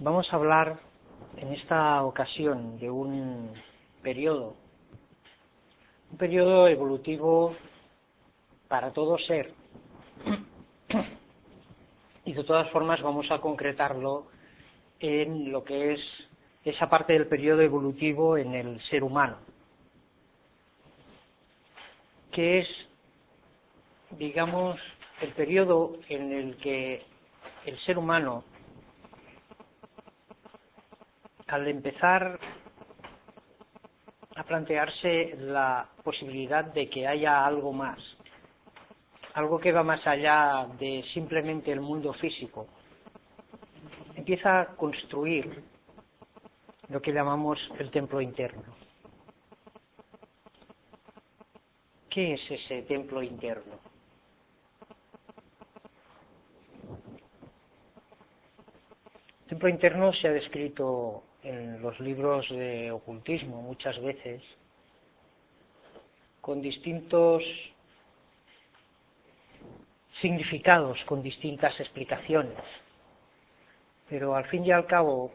Vamos a hablar en esta ocasión de un periodo evolutivo para todo ser, y de todas formas vamos a concretarlo en lo que es esa parte del periodo evolutivo en el ser humano, que es, digamos, el periodo en el que el ser humano, al empezar a plantearse la posibilidad de que haya algo más, algo que va más allá de simplemente el mundo físico, empieza a construir lo que llamamos el templo interno. ¿Qué es ese templo interno? El templo interno se ha descrito en los libros de ocultismo muchas veces con distintos significados, con distintas explicaciones, pero al fin y al cabo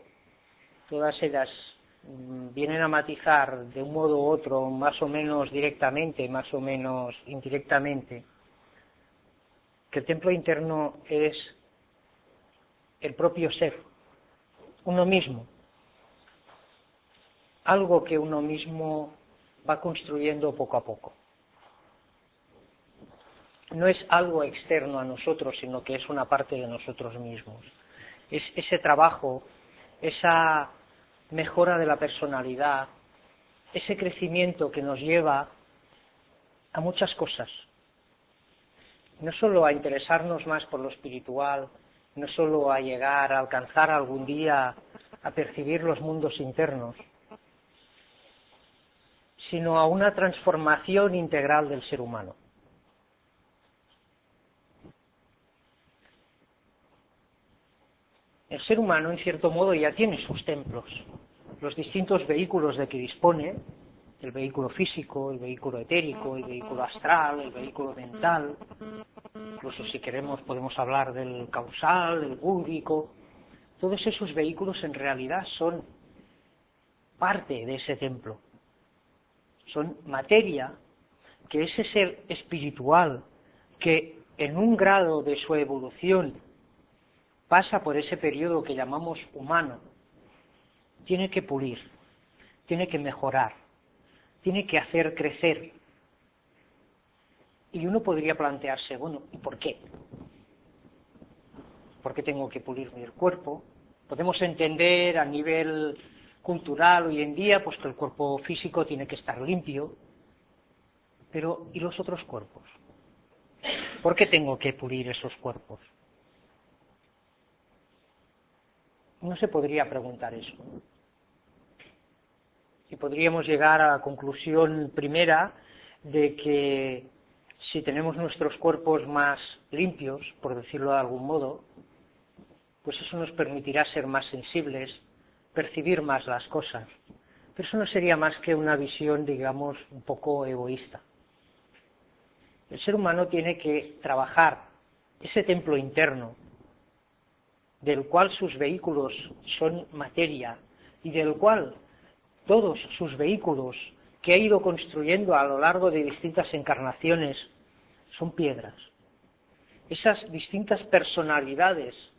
todas ellas vienen a matizar de un modo u otro, más o menos directamente, más o menos indirectamente, que el templo interno es el propio ser, uno mismo, algo que uno mismo va construyendo poco a poco. No es algo externo a nosotros, sino que es una parte de nosotros mismos. Es ese trabajo, esa mejora de la personalidad, ese crecimiento que nos lleva a muchas cosas. No solo a interesarnos más por lo espiritual, no solo a llegar a alcanzar algún día a percibir los mundos internos, sino a una transformación integral del ser humano. El ser humano, en cierto modo, ya tiene sus templos, los distintos vehículos de que dispone, el vehículo físico, el vehículo etérico, el vehículo astral, el vehículo mental, incluso si queremos podemos hablar del causal, del búdico. Todos esos vehículos en realidad son parte de ese templo, son materia que ese ser espiritual que en un grado de su evolución pasa por ese periodo que llamamos humano, tiene que pulir, tiene que mejorar, tiene que hacer crecer. Y uno podría plantearse, bueno, ¿y por qué? ¿Por qué tengo que pulir mi cuerpo? Podemos entender a nivel cultural hoy en día pues que el cuerpo físico tiene que estar limpio, pero ¿y los otros cuerpos? ¿Por qué tengo que pulir esos cuerpos? No se podría preguntar eso. Y podríamos llegar a la conclusión primera de que si tenemos nuestros cuerpos más limpios, por decirlo de algún modo, pues eso nos permitirá ser más sensibles, percibir más las cosas. Pero eso no sería más que una visión, digamos, un poco egoísta. El ser humano tiene que trabajar ese templo interno, del cual sus vehículos son materia y del cual todos sus vehículos que ha ido construyendo a lo largo de distintas encarnaciones son piedras. Esas distintas personalidades,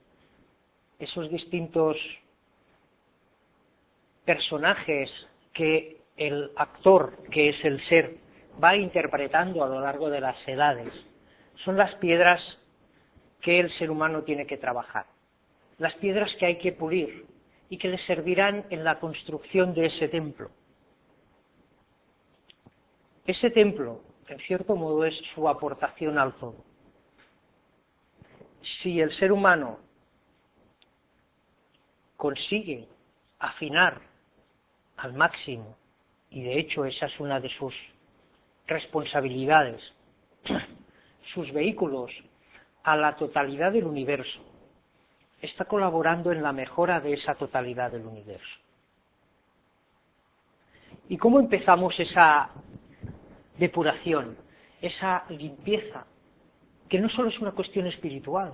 esos distintos personajes que el actor, que es el ser, va interpretando a lo largo de las edades, son las piedras que el ser humano tiene que trabajar, las piedras que hay que pulir y que le servirán en la construcción de ese templo. Ese templo, en cierto modo, es su aportación al todo. Si el ser humano consigue afinar al máximo, y de hecho esa es una de sus responsabilidades, sus vehículos a la totalidad del universo, está colaborando en la mejora de esa totalidad del universo. ¿Y cómo empezamos esa depuración, esa limpieza, que no solo es una cuestión espiritual,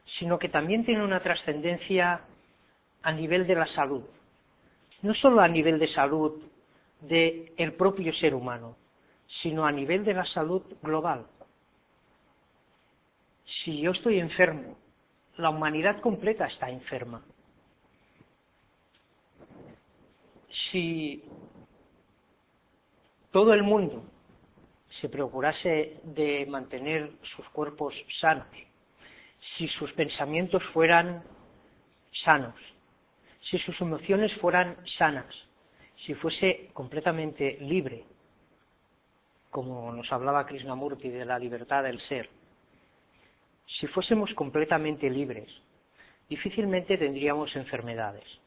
sino que también tiene una trascendencia a nivel de la salud, no solo a nivel de salud del propio ser humano, sino a nivel de la salud global. Si yo estoy enfermo, la humanidad completa está enferma. Si todo el mundo se procurase de mantener sus cuerpos sanos, si sus pensamientos fueran sanos, si sus emociones fueran sanas, si fuese completamente libre, como nos hablaba Krishnamurti de la libertad del ser, si fuésemos completamente libres, difícilmente tendríamos enfermedades.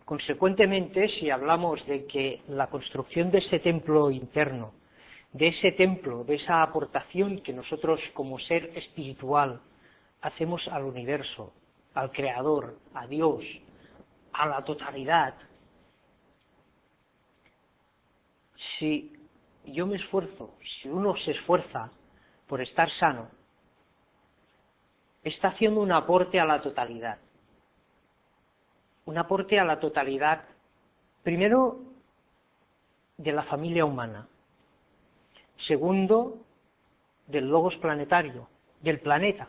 Consecuentemente, si hablamos de que la construcción de ese templo interno, de ese templo, de esa aportación que nosotros como ser espiritual hacemos al universo, al Creador, a Dios, a la totalidad, si yo me esfuerzo, si uno se esfuerza por estar sano, está haciendo un aporte a la totalidad. Un aporte a la totalidad, primero, de la familia humana. Segundo, del logos planetario, del planeta.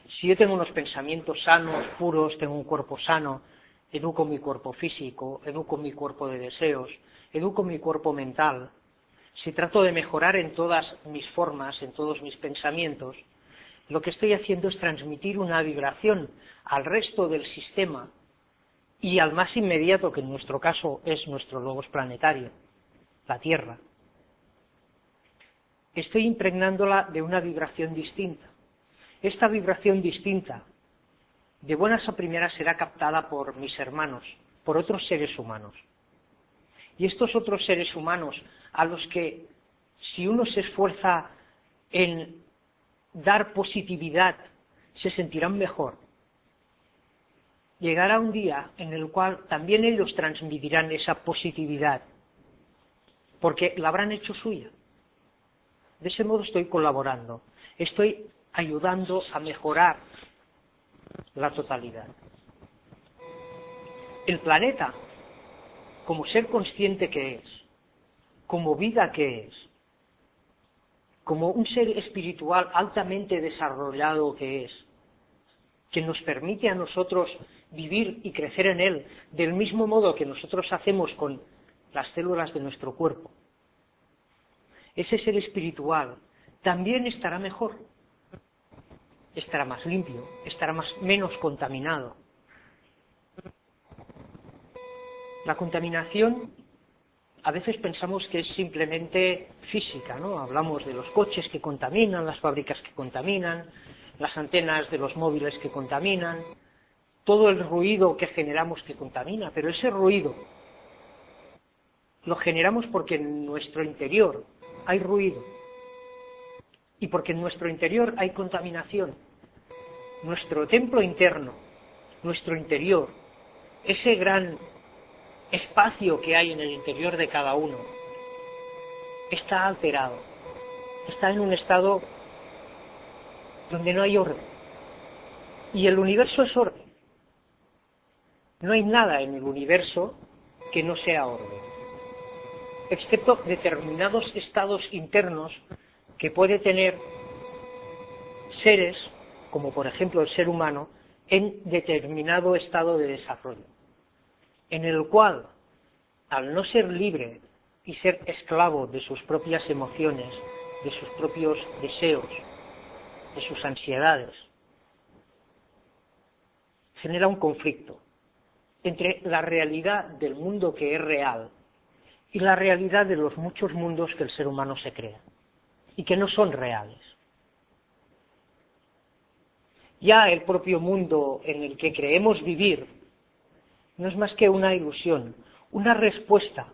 Si yo tengo unos pensamientos sanos, puros, tengo un cuerpo sano, educo mi cuerpo físico, educo mi cuerpo de deseos, educo mi cuerpo mental, si trato de mejorar en todas mis formas, en todos mis pensamientos, lo que estoy haciendo es transmitir una vibración al resto del sistema y al más inmediato, que en nuestro caso es nuestro logos planetario, la Tierra. Estoy impregnándola de una vibración distinta. Esta vibración distinta, de buenas a primeras, será captada por mis hermanos, por otros seres humanos. Y estos otros seres humanos, a los que, si uno se esfuerza en dar positividad, se sentirán mejor, llegará un día en el cual también ellos transmitirán esa positividad, porque la habrán hecho suya. De ese modo estoy colaborando, estoy ayudando a mejorar la totalidad. El planeta, como ser consciente que es, como vida que es, como un ser espiritual altamente desarrollado que es, que nos permite a nosotros vivir y crecer en él del mismo modo que nosotros hacemos con las células de nuestro cuerpo. Ese ser espiritual también estará mejor, estará más limpio, estará menos contaminado. La contaminación, a veces pensamos que es simplemente física, ¿no? Hablamos de los coches que contaminan, las fábricas que contaminan, las antenas de los móviles que contaminan, todo el ruido que generamos que contamina, pero ese ruido lo generamos porque en nuestro interior hay ruido y porque en nuestro interior hay contaminación. Nuestro templo interno, nuestro interior, ese gran espacio que hay en el interior de cada uno, está alterado, está en un estado donde no hay orden. Y el universo es orden. No hay nada en el universo que no sea orden, excepto determinados estados internos que puede tener seres, como por ejemplo el ser humano, en determinado estado de desarrollo, en el cual, al no ser libre y ser esclavo de sus propias emociones, de sus propios deseos, de sus ansiedades, genera un conflicto entre la realidad del mundo que es real y la realidad de los muchos mundos que el ser humano se crea y que no son reales. Ya el propio mundo en el que creemos vivir no es más que una ilusión, una respuesta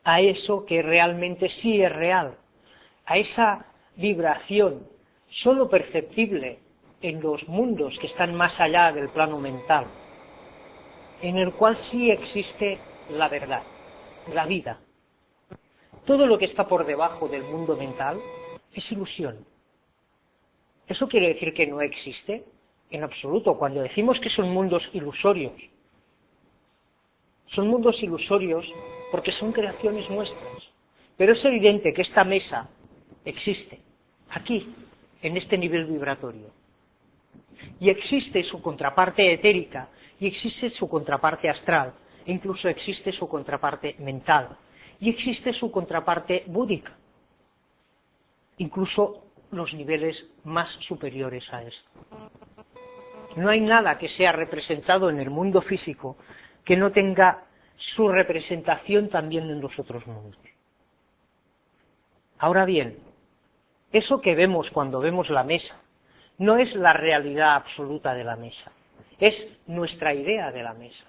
a eso que realmente sí es real, a esa vibración solo perceptible en los mundos que están más allá del plano mental, en el cual sí existe la verdad, la vida. Todo lo que está por debajo del mundo mental es ilusión. ¿Eso quiere decir que no existe? en absoluto. Cuando decimos que son mundos ilusorios porque son creaciones nuestras. Pero es evidente que esta mesa existe, aquí, en este nivel vibratorio. Y existe su contraparte etérica, y existe su contraparte astral, e incluso existe su contraparte mental, y existe su contraparte búdica, incluso los niveles más superiores a esto. No hay nada que sea representado en el mundo físico que no tenga su representación también en los otros mundos. Ahora bien, eso que vemos cuando vemos la mesa no es la realidad absoluta de la mesa, es nuestra idea de la mesa.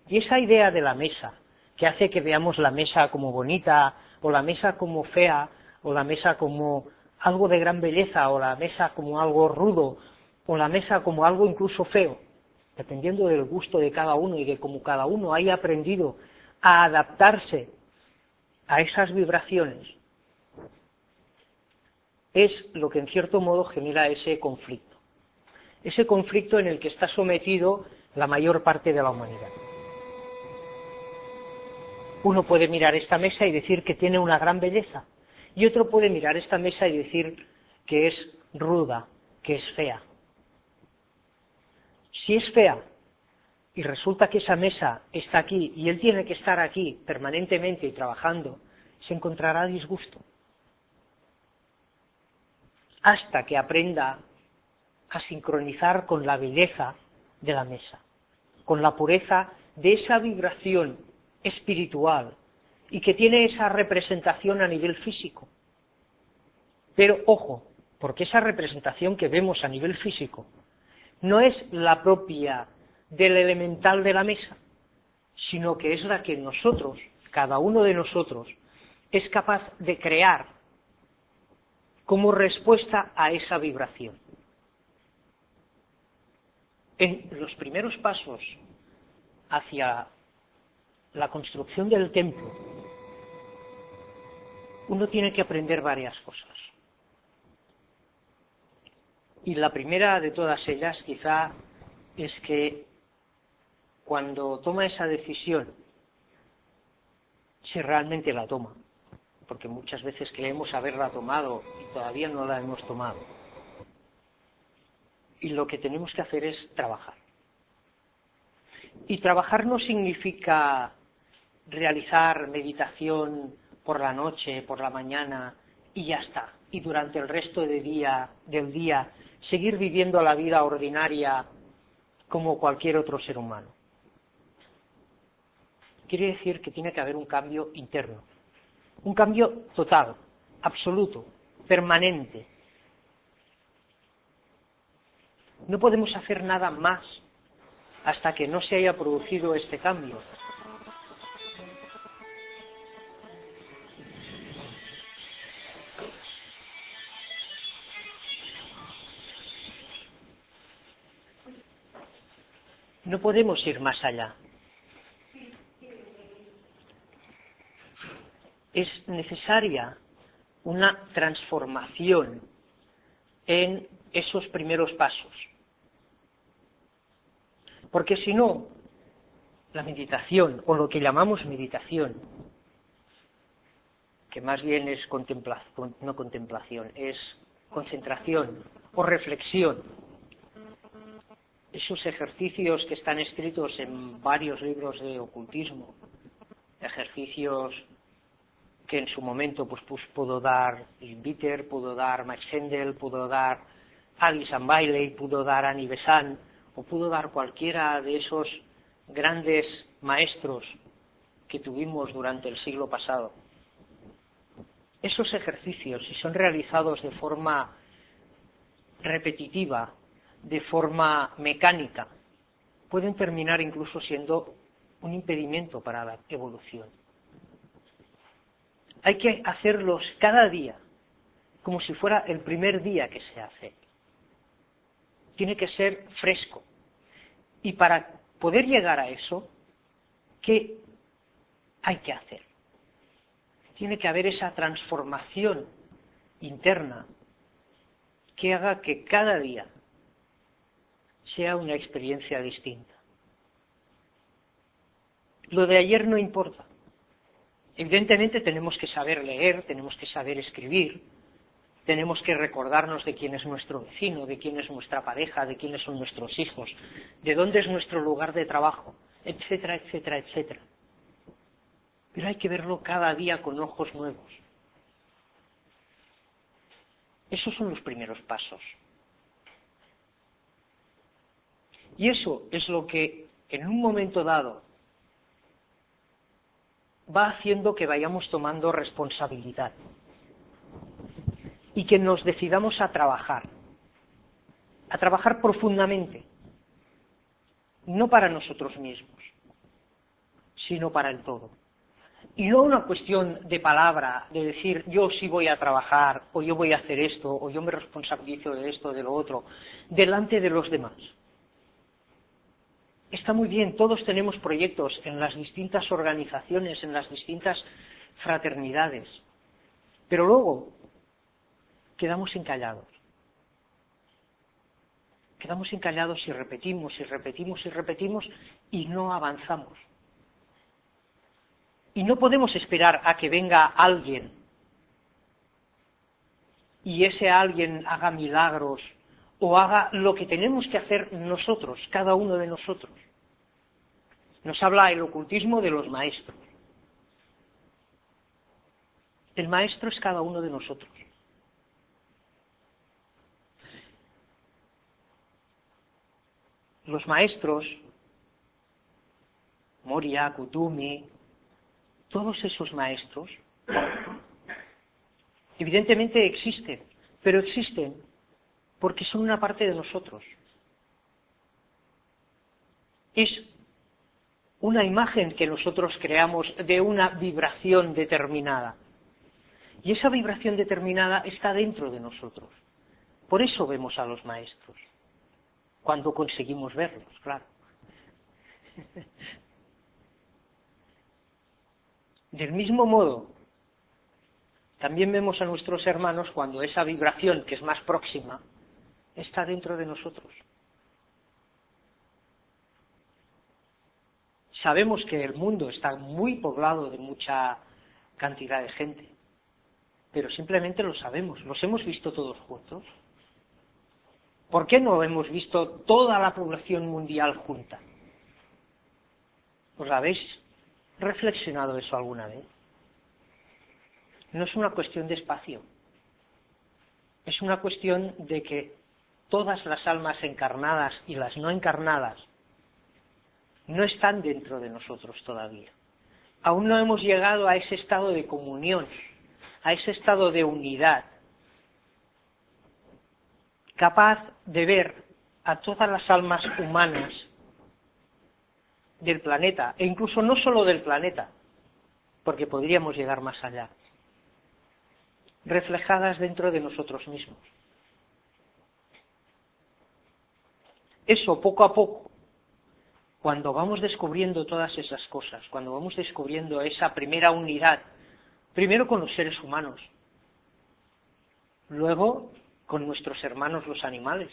Y esa idea de la mesa, que hace que veamos la mesa como bonita, o la mesa como fea, o la mesa como algo de gran belleza, o la mesa como algo rudo, o la mesa como algo incluso feo, dependiendo del gusto de cada uno y de cómo cada uno haya aprendido a adaptarse a esas vibraciones, es lo que en cierto modo genera ese conflicto en el que está sometido la mayor parte de la humanidad. Uno puede mirar esta mesa y decir que tiene una gran belleza, y otro puede mirar esta mesa y decir que es ruda, que es fea. Si es fea, y resulta que esa mesa está aquí, y él tiene que estar aquí permanentemente y trabajando, se encontrará disgusto, hasta que aprenda a sincronizar con la belleza de la mesa, con la pureza de esa vibración espiritual y que tiene esa representación a nivel físico. Pero ojo, porque esa representación que vemos a nivel físico no es la propia del elemental de la mesa, sino que es la que nosotros, cada uno de nosotros, es capaz de crear como respuesta a esa vibración. En los primeros pasos hacia la construcción del templo, uno tiene que aprender varias cosas. Y la primera de todas ellas quizá es que cuando toma esa decisión, si realmente la toma, porque muchas veces creemos haberla tomado y todavía no la hemos tomado, y lo que tenemos que hacer es trabajar. Y trabajar no significa realizar meditación por la noche, por la mañana, y ya está. Y durante el resto del día seguir viviendo la vida ordinaria como cualquier otro ser humano. Quiere decir que tiene que haber un cambio interno. Un cambio total, absoluto, permanente. No podemos hacer nada más hasta que no se haya producido este cambio. No podemos ir más allá. Es necesaria una transformación en esos primeros pasos. Porque si no, la meditación, o lo que llamamos meditación, que más bien es no contemplación, es concentración o reflexión, esos ejercicios que están escritos en varios libros de ocultismo, ejercicios que en su momento pues pudo dar Bitter, pudo dar Max Hendel, pudo dar Alison Bailey, pudo dar Annie Besant, o pudo dar cualquiera de esos grandes maestros que tuvimos durante el siglo pasado. Esos ejercicios, si son realizados de forma repetitiva, de forma mecánica, pueden terminar incluso siendo un impedimento para la evolución. Hay que hacerlos cada día, como si fuera el primer día que se hace. Tiene que ser fresco. Y para poder llegar a eso, ¿qué hay que hacer? Tiene que haber esa sea una experiencia distinta. Lo de ayer no importa. Evidentemente tenemos que saber leer, tenemos que saber escribir, tenemos que recordarnos de quién es nuestro vecino, de quién es nuestra pareja, de quiénes son nuestros hijos, de dónde es nuestro lugar de trabajo, etcétera, etcétera, etcétera. Pero hay que verlo cada día con ojos nuevos. Esos son los primeros pasos. Y eso es lo que en un momento dado va haciendo que vayamos tomando responsabilidad y que nos decidamos a trabajar profundamente, no para nosotros mismos, sino para el todo. Y no una cuestión de palabra, de decir yo sí voy a trabajar, o yo voy a hacer esto, o yo me responsabilizo de esto, de lo otro, delante de los demás. Está muy bien, todos tenemos proyectos en las distintas organizaciones, en las distintas fraternidades, pero luego quedamos encallados. Quedamos encallados y repetimos y repetimos y repetimos y no avanzamos. Y no podemos esperar a que venga alguien y ese alguien haga milagros o haga lo que tenemos que hacer nosotros, cada uno de nosotros. Nos habla el ocultismo de los maestros. El maestro es cada uno de nosotros. Los maestros, Moria, Kutumi, todos esos maestros, evidentemente existen, pero existen porque son una parte de nosotros. Es una imagen que nosotros creamos de una vibración determinada. Y esa vibración determinada está dentro de nosotros. Por eso vemos a los maestros, cuando conseguimos verlos, claro. Del mismo modo, también vemos a nuestros hermanos cuando esa vibración, que es más próxima, está dentro de nosotros. Sabemos que el mundo está muy poblado de mucha cantidad de gente, pero simplemente lo sabemos, los hemos visto todos juntos. ¿Por qué no hemos visto toda la población mundial junta? ¿Os habéis reflexionado eso alguna vez? No es una cuestión de espacio, es una cuestión de que todas las almas encarnadas y las no encarnadas no están dentro de nosotros todavía. Aún no hemos llegado a ese estado de comunión, a ese estado de unidad, capaz de ver a todas las almas humanas del planeta, e incluso no solo del planeta, porque podríamos llegar más allá, reflejadas dentro de nosotros mismos. Eso, poco a poco, cuando vamos descubriendo todas esas cosas, cuando vamos descubriendo esa primera unidad, primero con los seres humanos, luego con nuestros hermanos los animales,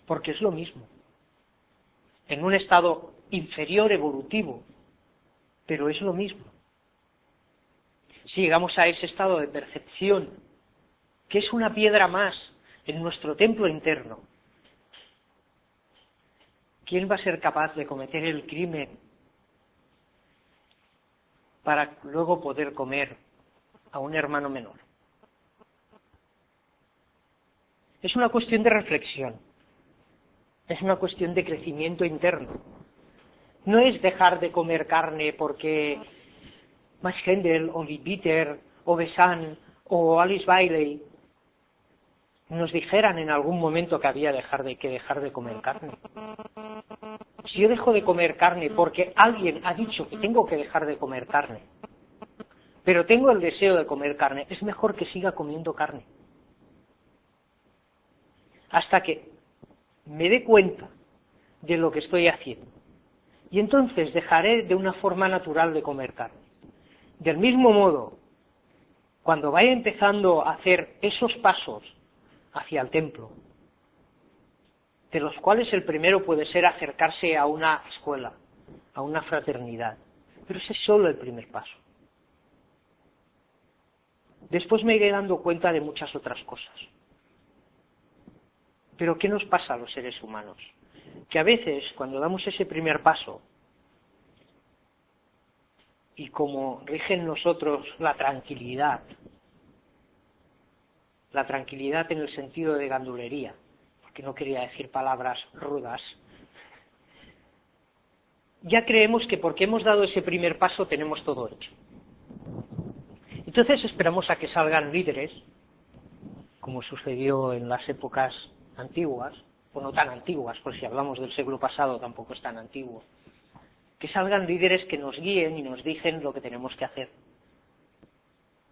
porque es lo mismo, en un estado inferior evolutivo, pero es lo mismo. Si llegamos a ese estado de percepción, que es una piedra más en nuestro templo interno, ¿quién va a ser capaz de cometer el crimen para luego poder comer a un hermano menor? Es una cuestión de reflexión, es una cuestión de crecimiento interno. No es dejar de comer carne porque Max Hendel o Lee Peter o Besant o Alice Bailey nos dijeran en algún momento que había que dejar de comer carne. Si yo dejo de comer carne porque alguien ha dicho que tengo que dejar de comer carne, pero tengo el deseo de comer carne, es mejor que siga comiendo carne. Hasta que me dé cuenta de lo que estoy haciendo. Y entonces dejaré de una forma natural de comer carne. Del mismo modo, cuando vaya empezando a hacer esos pasos hacia el templo, de los cuales el primero puede ser acercarse a una escuela, a una fraternidad. Pero ese es solo el primer paso. Después me iré dando cuenta de muchas otras cosas. Pero ¿qué nos pasa a los seres humanos? Que a veces, cuando damos ese primer paso, y como rige en nosotros la tranquilidad en el sentido de gandulería, porque no quería decir palabras rudas, ya creemos que porque hemos dado ese primer paso tenemos todo hecho. Entonces esperamos a que salgan líderes, como sucedió en las épocas antiguas, o no tan antiguas, porque si hablamos del siglo pasado tampoco es tan antiguo, que salgan líderes que nos guíen y nos dicen lo que tenemos que hacer.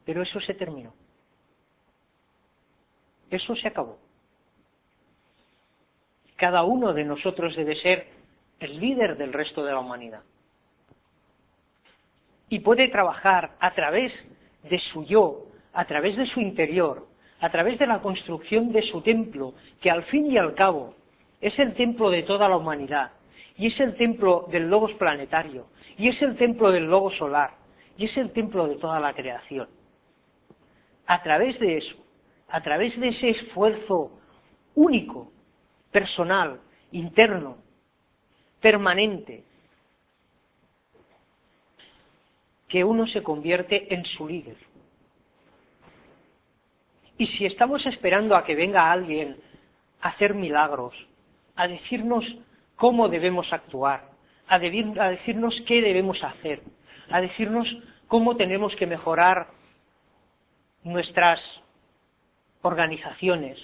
Pero eso se terminó. Eso se acabó. Cada uno de nosotros debe ser el líder del resto de la humanidad. Y puede trabajar a través de su yo, a través de su interior, a través de la construcción de su templo, que al fin y al cabo es el templo de toda la humanidad, y es el templo del logos planetario, y es el templo del logos solar, y es el templo de toda la creación. A través de eso, a través de ese esfuerzo único, personal, interno, permanente, que uno se convierte en su líder. Y si estamos esperando a que venga alguien a hacer milagros, a decirnos cómo debemos actuar, a decirnos qué debemos hacer, a decirnos cómo tenemos que mejorar nuestras organizaciones,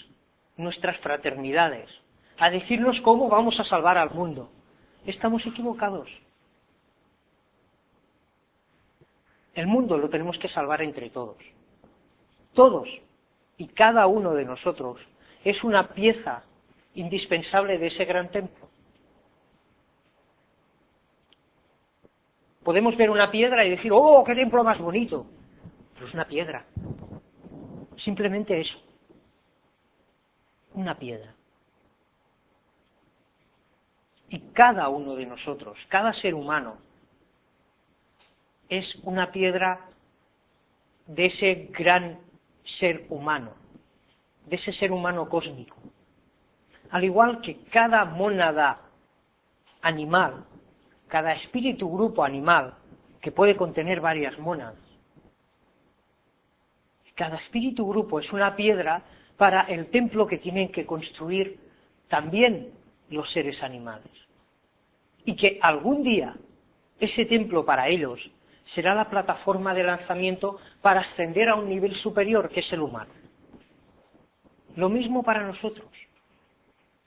nuestras fraternidades, a decirnos cómo vamos a salvar al mundo, estamos equivocados. El mundo lo tenemos que salvar entre todos. Todos y cada uno de nosotros es una pieza indispensable de ese gran templo. Podemos ver una piedra y decir, ¡oh, qué templo más bonito! Pero es una piedra. Simplemente eso. Una piedra. Y cada uno de nosotros, cada ser humano, es una piedra de ese gran ser humano, de ese ser humano cósmico. Al igual que cada mónada animal, cada espíritu grupo animal, que puede contener varias mónadas, cada espíritu grupo es una piedra para el templo que tienen que construir también los seres animales. Y que algún día ese templo para ellos será la plataforma de lanzamiento para ascender a un nivel superior, que es el humano. Lo mismo para nosotros.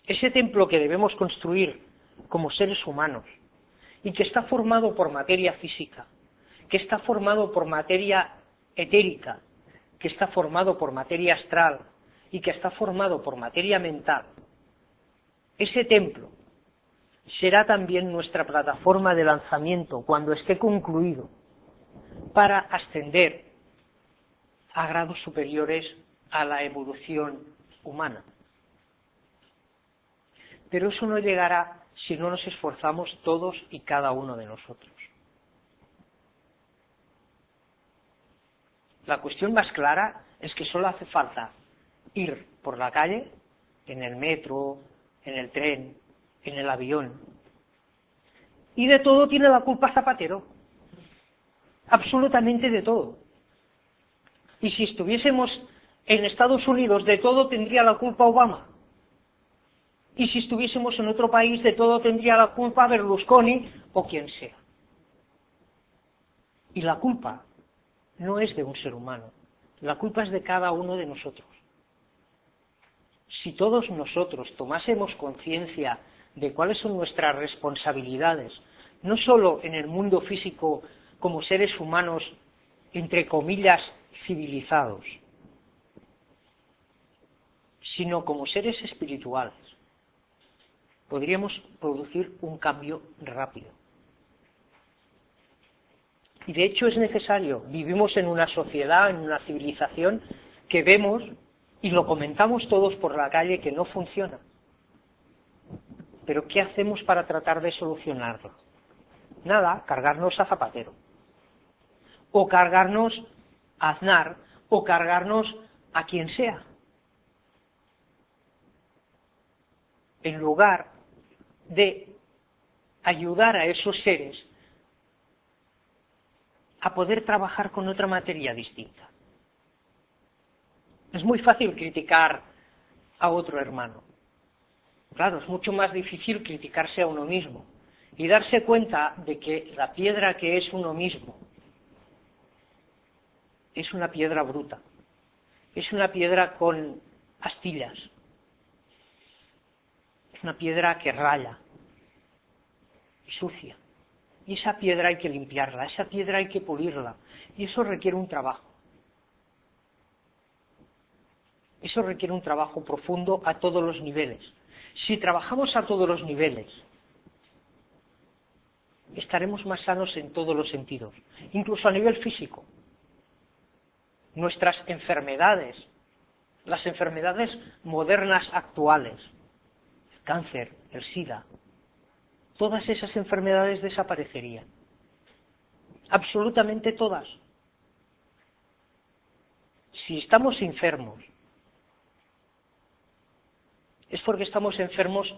Ese templo que debemos construir como seres humanos, y que está formado por materia física, que está formado por materia etérica, que está formado por materia astral, y que está formado por materia mental, ese templo será también nuestra plataforma de lanzamiento cuando esté concluido, para ascender a grados superiores a la evolución humana. Pero eso no llegará si no nos esforzamos todos y cada uno de nosotros. La cuestión más clara es que solo hace falta ir por la calle, en el metro, en el tren, en el avión, y de todo tiene la culpa Zapatero. Absolutamente de todo. Y si estuviésemos en Estados Unidos, de todo tendría la culpa Obama. Y si estuviésemos en otro país, de todo tendría la culpa Berlusconi o quien sea. Y la culpa no es de un ser humano, la culpa es de cada uno de nosotros. Si todos nosotros tomásemos conciencia de cuáles son nuestras responsabilidades, no solo en el mundo físico como seres humanos, entre comillas, civilizados, sino como seres espirituales, podríamos producir un cambio rápido. Y de hecho es necesario. Vivimos en una sociedad, en una civilización que vemos y lo comentamos todos por la calle que no funciona. Pero ¿qué hacemos para tratar de solucionarlo? Nada, cargarnos a Zapatero, o cargarnos a Aznar, o cargarnos a quien sea. En lugar de ayudar a esos seres a poder trabajar con otra materia distinta. Es muy fácil criticar a otro hermano. Claro, es mucho más difícil criticarse a uno mismo y darse cuenta de que la piedra que es uno mismo es una piedra bruta, es una piedra con astillas, es una piedra que raya y sucia. Y esa piedra hay que limpiarla, esa piedra hay que pulirla, y eso requiere un trabajo. Eso requiere un trabajo profundo a todos los niveles. Si trabajamos a todos los niveles, estaremos más sanos en todos los sentidos, incluso a nivel físico. Nuestras enfermedades, las enfermedades modernas actuales, el cáncer, el SIDA, todas esas enfermedades desaparecerían. Absolutamente todas. Si estamos enfermos, es porque estamos enfermos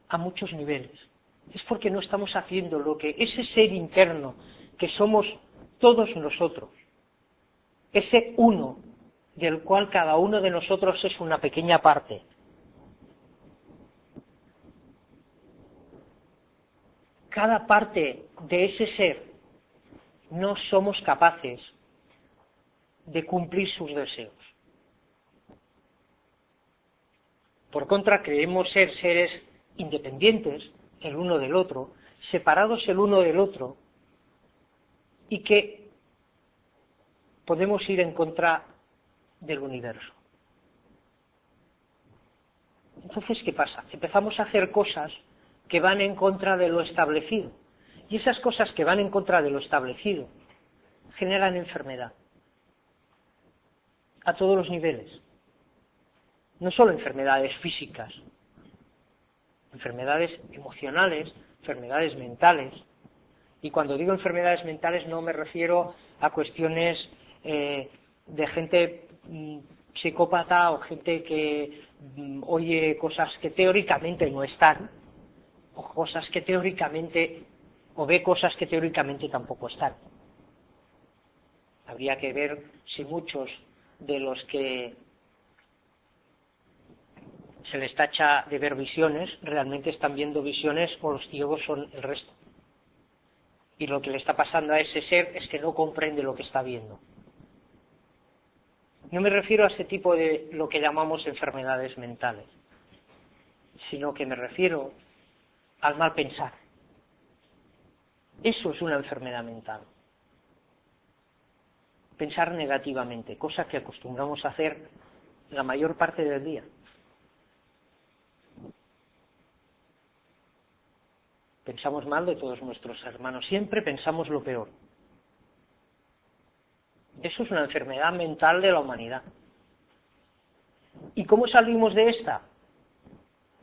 a muchos niveles. Es porque no estamos haciendo lo que ese ser interno que somos todos nosotros, ese uno del cual cada uno de nosotros es una pequeña parte, cada parte de ese ser no somos capaces de cumplir sus deseos. Por contra, creemos ser seres independientes el uno del otro, separados el uno del otro, y que podemos ir en contra del universo. Entonces, ¿qué pasa? Empezamos a hacer cosas que van en contra de lo establecido. Y esas cosas que van en contra de lo establecido generan enfermedad. A todos los niveles. No solo enfermedades físicas, enfermedades emocionales, enfermedades mentales. Y cuando digo enfermedades mentales no me refiero a cuestiones de gente psicópata o gente que oye cosas que teóricamente no están, o cosas que teóricamente, o ve cosas que teóricamente tampoco están. Habría que ver si muchos de los que se les tacha de ver visiones, realmente están viendo visiones o los ciegos son el resto. Y lo que le está pasando a ese ser es que no comprende lo que está viendo. No me refiero a ese tipo de lo que llamamos enfermedades mentales, sino que me refiero al mal pensar. Eso es una enfermedad mental. Pensar negativamente, cosa que acostumbramos a hacer la mayor parte del día. Pensamos mal de todos nuestros hermanos, siempre pensamos lo peor. Eso es una enfermedad mental de la humanidad. ¿Y cómo salimos de esta?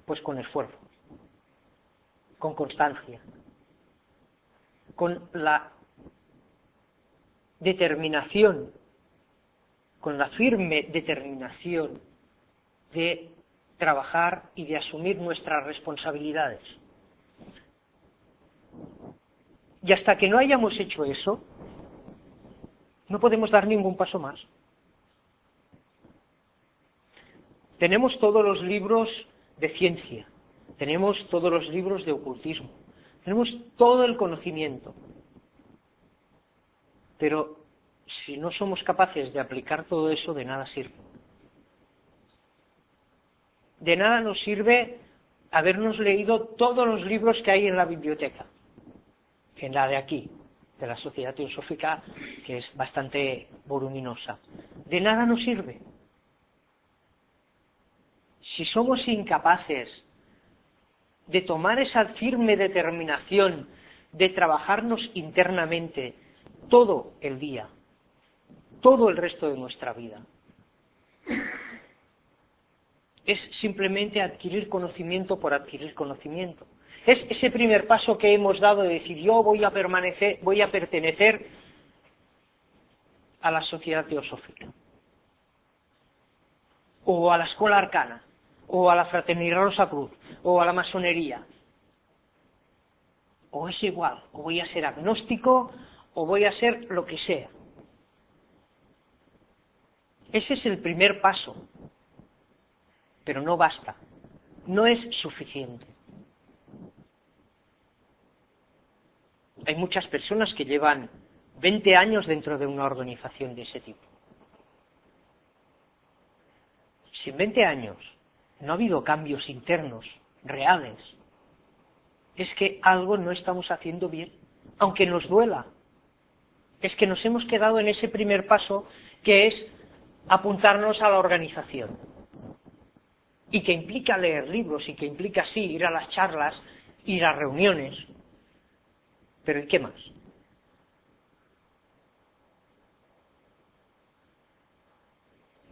Pues con esfuerzo, con constancia, con la determinación, con la firme determinación de trabajar y de asumir nuestras responsabilidades. Y hasta que no hayamos hecho eso, no podemos dar ningún paso más. Tenemos todos los libros de ciencia, tenemos todos los libros de ocultismo, tenemos todo el conocimiento. Pero si no somos capaces de aplicar todo eso, de nada sirve. De nada nos sirve habernos leído todos los libros que hay en la biblioteca, en la de aquí, de la Sociedad Teosófica, que es bastante voluminosa. De nada nos sirve. Si somos incapaces de tomar esa firme determinación de trabajarnos internamente todo el día, todo el resto de nuestra vida, es simplemente adquirir conocimiento por adquirir conocimiento. Es ese primer paso que hemos dado de decir, yo voy a pertenecer a la sociedad teosófica, o a la escuela arcana, o a la fraternidad Rosacruz, o a la masonería. O es igual, o voy a ser agnóstico, o voy a ser lo que sea. Ese es el primer paso, pero no basta, no es suficiente. Hay muchas personas que llevan 20 años dentro de una organización de ese tipo. Si en 20 años no ha habido cambios internos reales, es que algo no estamos haciendo bien, aunque nos duela. Es que nos hemos quedado en ese primer paso que es apuntarnos a la organización. Y que implica leer libros, y que implica, sí, ir a las charlas, ir a reuniones. Pero ¿y qué más?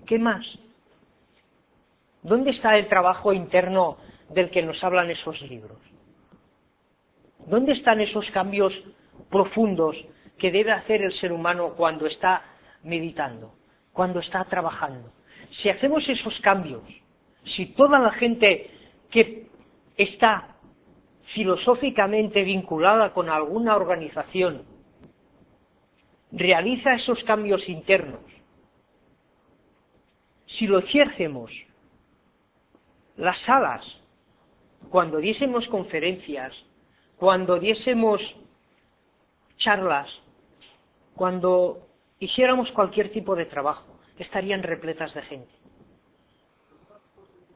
¿Qué más? ¿Dónde está el trabajo interno del que nos hablan esos libros? ¿Dónde están esos cambios profundos que debe hacer el ser humano cuando está meditando, cuando está trabajando? Si hacemos esos cambios, si toda la gente que está filosóficamente vinculada con alguna organización realiza esos cambios internos, si lo hiciésemos, las salas, cuando diésemos conferencias, cuando diésemos charlas, cuando hiciéramos cualquier tipo de trabajo, estarían repletas de gente.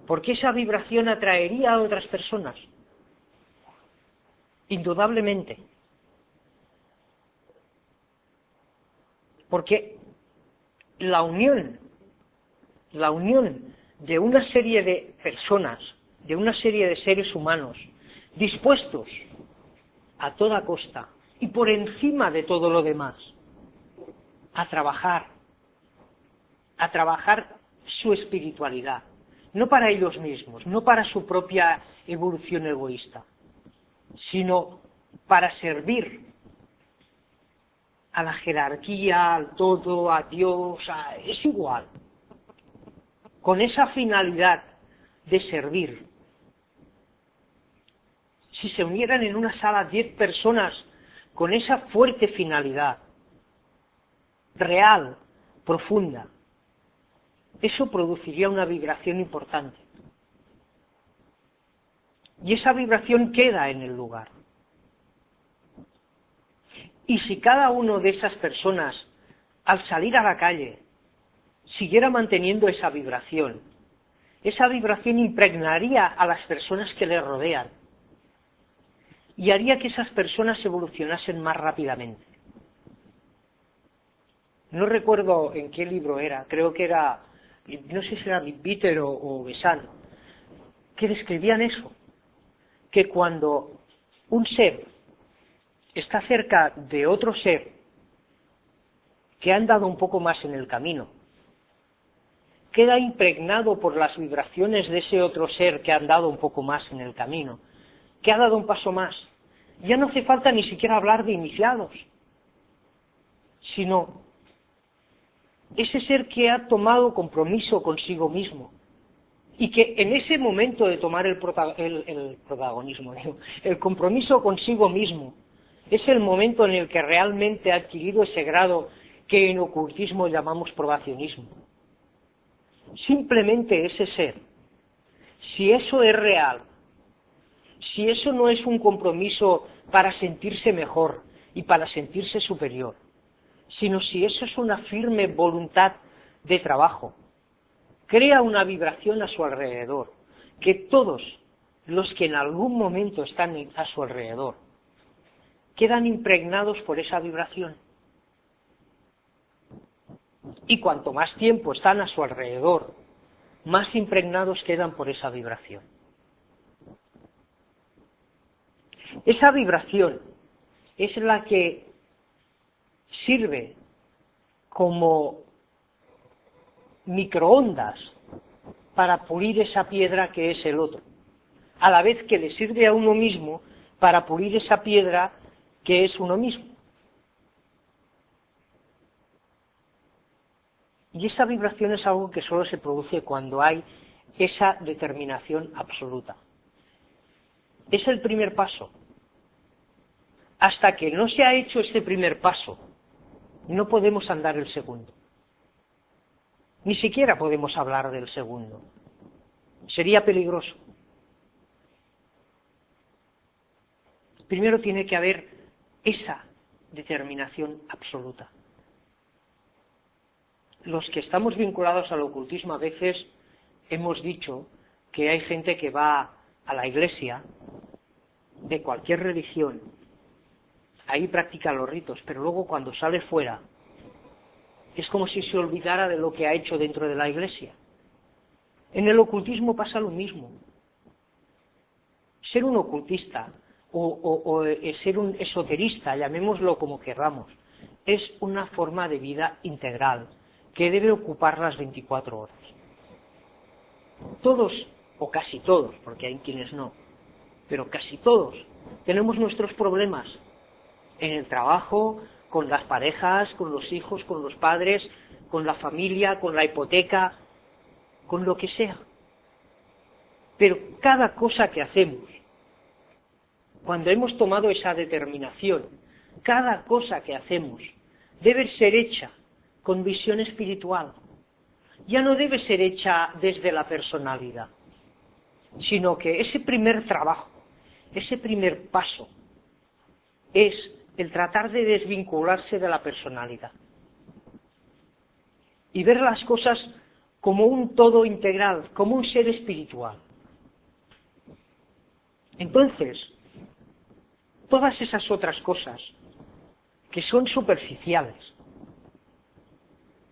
Porque esa vibración atraería a otras personas. Indudablemente. Porque la unión de una serie de personas, de una serie de seres humanos, dispuestos a toda costa y por encima de todo lo demás, a trabajar su espiritualidad, no para ellos mismos, no para su propia evolución egoísta, sino para servir a la jerarquía, al todo, a Dios, es igual, con esa finalidad de servir. Si se unieran en una sala 10 personas con esa fuerte finalidad, real, profunda, eso produciría una vibración importante. Y esa vibración queda en el lugar. Y si cada una de esas personas, al salir a la calle, siguiera manteniendo esa vibración impregnaría a las personas que le rodean y haría que esas personas evolucionasen más rápidamente. No recuerdo en qué libro era, creo que era, no sé si era Bitter o Besant, que describían eso, que cuando un ser está cerca de otro ser que ha andado un poco más en el camino, queda impregnado por las vibraciones de ese otro ser que ha andado un poco más en el camino, que ha dado un paso más. Ya no hace falta ni siquiera hablar de iniciados, sino ese ser que ha tomado compromiso consigo mismo y que en ese momento de tomar el compromiso consigo mismo, es el momento en el que realmente ha adquirido ese grado que en ocultismo llamamos probacionismo. Simplemente ese ser, si eso es real, si eso no es un compromiso para sentirse mejor y para sentirse superior, sino si eso es una firme voluntad de trabajo, crea una vibración a su alrededor, que todos los que en algún momento están a su alrededor quedan impregnados por esa vibración. Y cuanto más tiempo están a su alrededor, más impregnados quedan por esa vibración. Esa vibración es la que sirve como microondas para pulir esa piedra que es el otro, a la vez que le sirve a uno mismo para pulir esa piedra que es uno mismo. Y esa vibración es algo que solo se produce cuando hay esa determinación absoluta. Es el primer paso. Hasta que no se ha hecho este primer paso, no podemos andar el segundo. Ni siquiera podemos hablar del segundo. Sería peligroso. Primero tiene que haber esa determinación absoluta. Los que estamos vinculados al ocultismo a veces hemos dicho que hay gente que va a la iglesia de cualquier religión, ahí practica los ritos, pero luego cuando sale fuera es como si se olvidara de lo que ha hecho dentro de la iglesia. En el ocultismo pasa lo mismo. Ser un ocultista o ser un esoterista, llamémoslo como querramos, es una forma de vida integral que debe ocupar las 24 horas. Todos, o casi todos, porque hay quienes no, pero casi todos, tenemos nuestros problemas en el trabajo, con las parejas, con los hijos, con los padres, con la familia, con la hipoteca, con lo que sea. Pero cada cosa que hacemos, cuando hemos tomado esa determinación, cada cosa que hacemos debe ser hecha con visión espiritual. Ya no debe ser hecha desde la personalidad, sino que ese primer trabajo, ese primer paso, es el tratar de desvincularse de la personalidad y ver las cosas como un todo integral, como un ser espiritual. Entonces, todas esas otras cosas que son superficiales,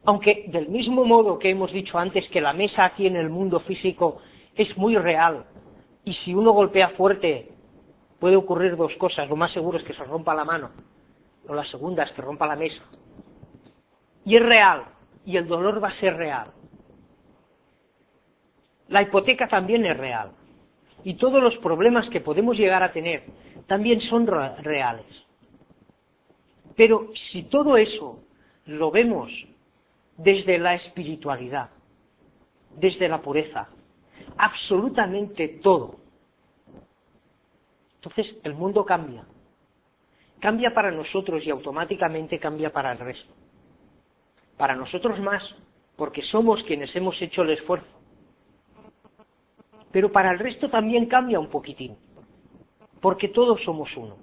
aunque del mismo modo que hemos dicho antes que la mesa aquí en el mundo físico es muy real, y si uno golpea fuerte puede ocurrir dos cosas, lo más seguro es que se rompa la mano, o la segunda es que rompa la mesa. Y es real, y el dolor va a ser real. La hipoteca también es real, y todos los problemas que podemos llegar a tener también son reales. Pero si todo eso lo vemos desde la espiritualidad, desde la pureza, absolutamente todo, entonces el mundo cambia. Cambia para nosotros y automáticamente cambia para el resto. Para nosotros más, porque somos quienes hemos hecho el esfuerzo. Pero para el resto también cambia un poquitín, porque todos somos uno.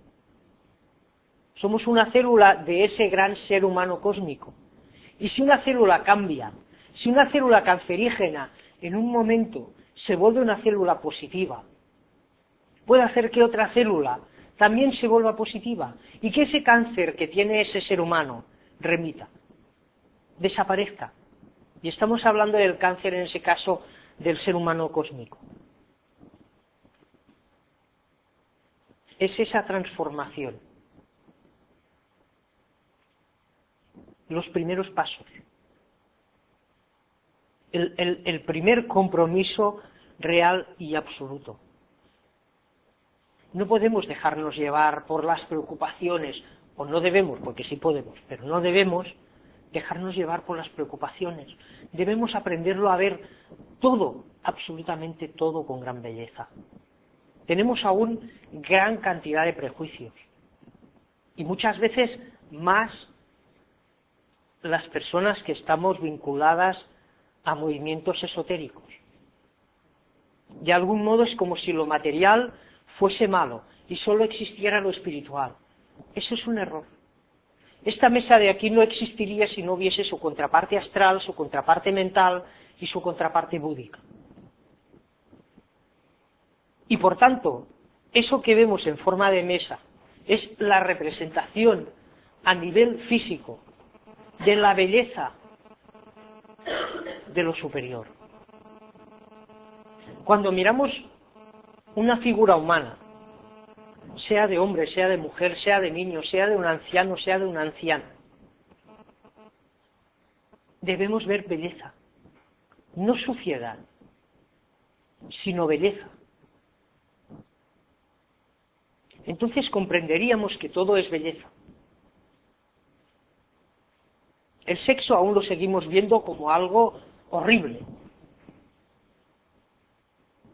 Somos una célula de ese gran ser humano cósmico. Y si una célula cambia, si una célula cancerígena en un momento se vuelve una célula positiva, puede hacer que otra célula también se vuelva positiva y que ese cáncer que tiene ese ser humano remita, desaparezca. Y estamos hablando del cáncer en ese caso del ser humano cósmico. Es esa transformación. Los primeros pasos. El primer compromiso real y absoluto. No podemos dejarnos llevar por las preocupaciones, o no debemos, porque sí podemos, pero no debemos dejarnos llevar por las preocupaciones. Debemos aprenderlo a ver todo, absolutamente todo, con gran belleza. Tenemos aún gran cantidad de prejuicios, y muchas veces más las personas que estamos vinculadas a movimientos esotéricos. De algún modo es como si lo material fuese malo y solo existiera lo espiritual. Eso es un error. Esta mesa de aquí no existiría si no hubiese su contraparte astral, su contraparte mental y su contraparte búdica. Y por tanto, eso que vemos en forma de mesa es la representación a nivel físico de la belleza de lo superior. Cuando miramos una figura humana, sea de hombre, sea de mujer, sea de niño, sea de un anciano, sea de una anciana, debemos ver belleza, no suciedad, sino belleza. Entonces comprenderíamos que todo es belleza. El sexo aún lo seguimos viendo como algo horrible.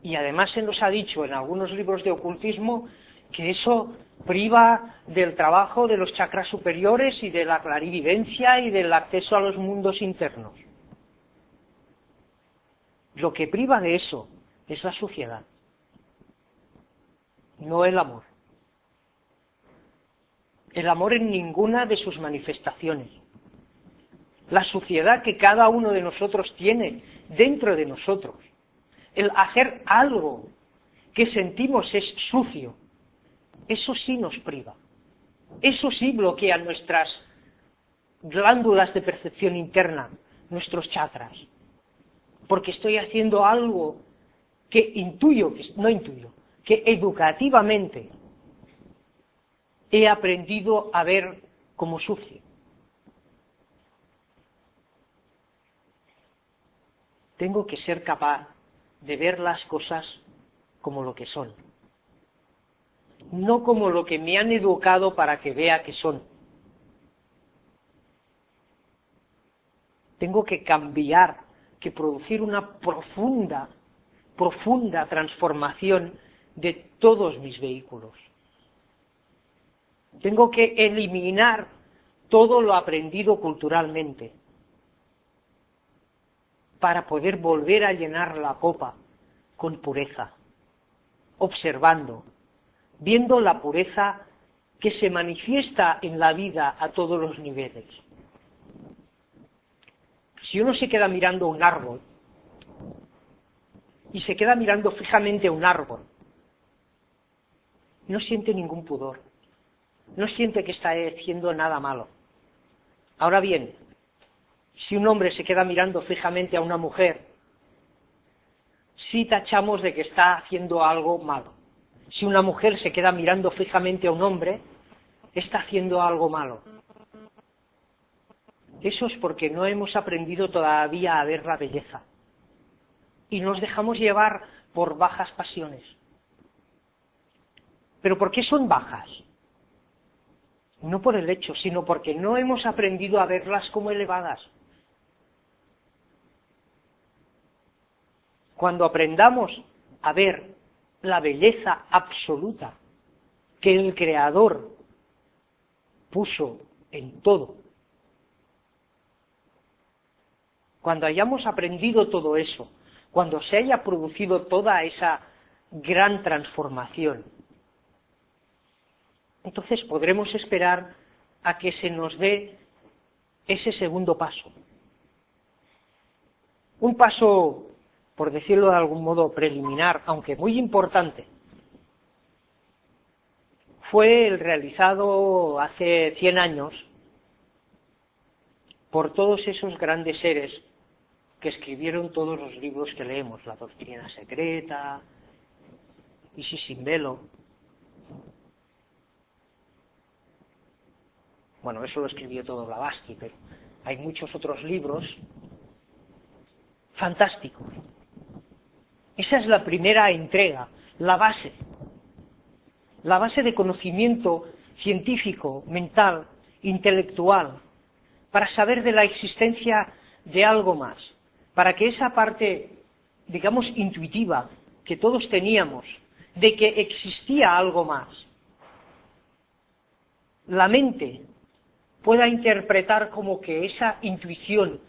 Y además se nos ha dicho en algunos libros de ocultismo que eso priva del trabajo de los chakras superiores y de la clarividencia y del acceso a los mundos internos. Lo que priva de eso es la suciedad, no el amor. El amor en ninguna de sus manifestaciones. La suciedad que cada uno de nosotros tiene dentro de nosotros. El hacer algo que sentimos es sucio, eso sí nos priva. Eso sí bloquea nuestras glándulas de percepción interna, nuestros chakras. Porque estoy haciendo algo que que educativamente he aprendido a ver como sucio. Tengo que ser capaz de ver las cosas como lo que son, no como lo que me han educado para que vea que son. Tengo que cambiar, que producir una profunda transformación de todos mis vehículos. Tengo que eliminar todo lo aprendido culturalmente para poder volver a llenar la copa con pureza, observando, viendo la pureza que se manifiesta en la vida a todos los niveles. Si uno se queda mirando un árbol, y se queda mirando fijamente a un árbol, no siente ningún pudor, no siente que está haciendo nada malo. Ahora bien, si un hombre se queda mirando fijamente a una mujer, sí tachamos de que está haciendo algo malo. Si una mujer se queda mirando fijamente a un hombre, está haciendo algo malo. Eso es porque no hemos aprendido todavía a ver la belleza. Y nos dejamos llevar por bajas pasiones. ¿Pero por qué son bajas? No por el hecho, sino porque no hemos aprendido a verlas como elevadas. Cuando aprendamos a ver la belleza absoluta que el Creador puso en todo, cuando hayamos aprendido todo eso, cuando se haya producido toda esa gran transformación, entonces podremos esperar a que se nos dé ese segundo paso. Un paso, por decirlo de algún modo, preliminar, aunque muy importante, fue el realizado hace 100 años por todos esos grandes seres que escribieron todos los libros que leemos, La Doctrina Secreta, Isis sin velo. Bueno, eso lo escribió todo Blavatsky, pero hay muchos otros libros fantásticos. Esa es la primera entrega, la base de conocimiento científico, mental, intelectual, para saber de la existencia de algo más, para que esa parte, digamos, intuitiva que todos teníamos, de que existía algo más, la mente pueda interpretar como que esa intuición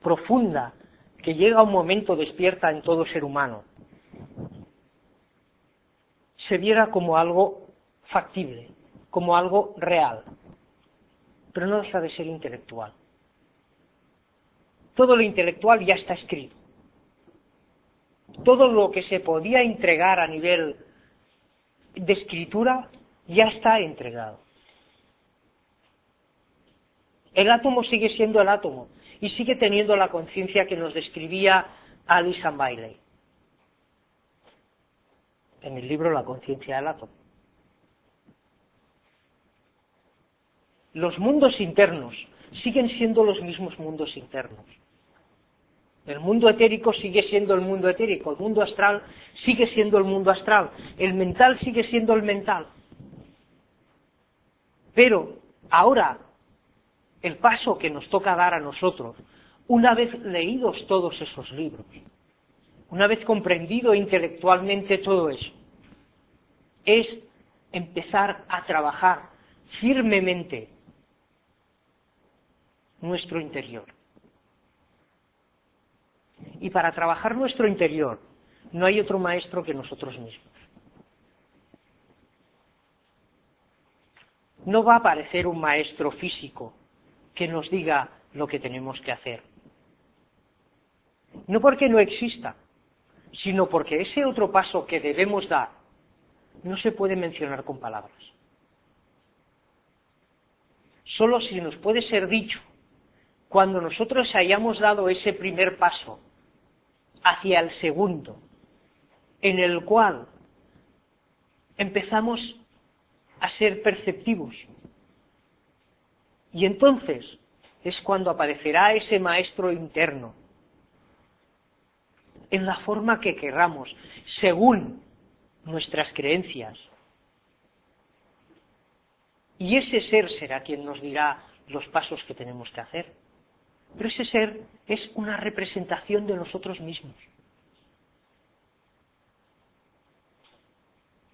profunda que llega a un momento despierta en todo ser humano, se viera como algo factible, como algo real, pero no deja de ser intelectual. Todo lo intelectual ya está escrito. Todo lo que se podía entregar a nivel de escritura ya está entregado. El átomo sigue siendo el átomo y sigue teniendo la conciencia que nos describía Alice Bailey en el libro La conciencia del átomo. Los mundos internos siguen siendo los mismos mundos internos. El mundo etérico sigue siendo el mundo etérico, el mundo astral sigue siendo el mundo astral, el mental sigue siendo el mental. Pero ahora, el paso que nos toca dar a nosotros, una vez leídos todos esos libros, una vez comprendido intelectualmente todo eso, es empezar a trabajar firmemente nuestro interior. Y para trabajar nuestro interior no hay otro maestro que nosotros mismos. No va a aparecer un maestro físico que nos diga lo que tenemos que hacer. No porque no exista, sino porque ese otro paso que debemos dar no se puede mencionar con palabras. Solo si nos puede ser dicho cuando nosotros hayamos dado ese primer paso hacia el segundo, en el cual empezamos a ser perceptivos. Y entonces es cuando aparecerá ese maestro interno, en la forma que querramos, según nuestras creencias. Y ese ser será quien nos dirá los pasos que tenemos que hacer. Pero ese ser es una representación de nosotros mismos.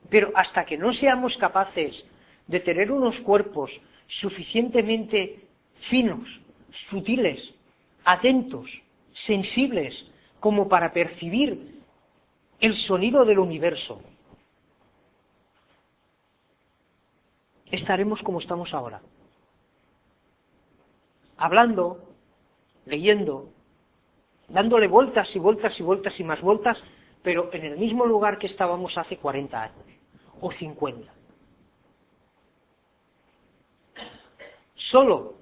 Pero hasta que no seamos capaces de tener unos cuerpos suficientemente finos, sutiles, atentos, sensibles, como para percibir el sonido del universo, estaremos como estamos ahora. Hablando, leyendo, dándole vueltas y vueltas y vueltas y más vueltas, pero en el mismo lugar que estábamos hace 40 años, o 50. Solo,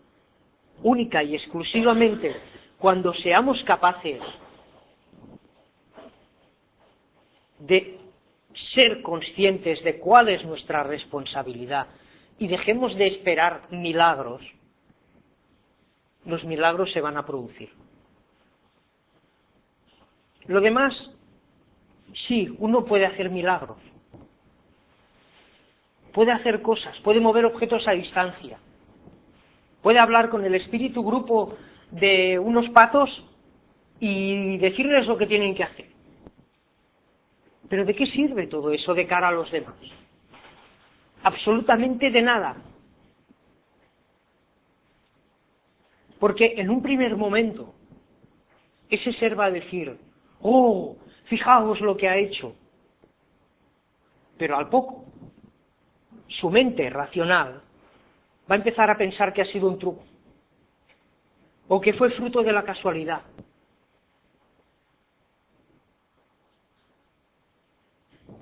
única y exclusivamente, cuando seamos capaces de ser conscientes de cuál es nuestra responsabilidad y dejemos de esperar milagros, los milagros se van a producir. Lo demás, sí, uno puede hacer milagros, puede hacer cosas, puede mover objetos a distancia, puede hablar con el espíritu grupo de unos patos y decirles lo que tienen que hacer. Pero ¿de qué sirve todo eso de cara a los demás? Absolutamente de nada. Porque en un primer momento, ese ser va a decir, oh, fijaos lo que ha hecho. Pero al poco, su mente racional va a empezar a pensar que ha sido un truco, o que fue fruto de la casualidad.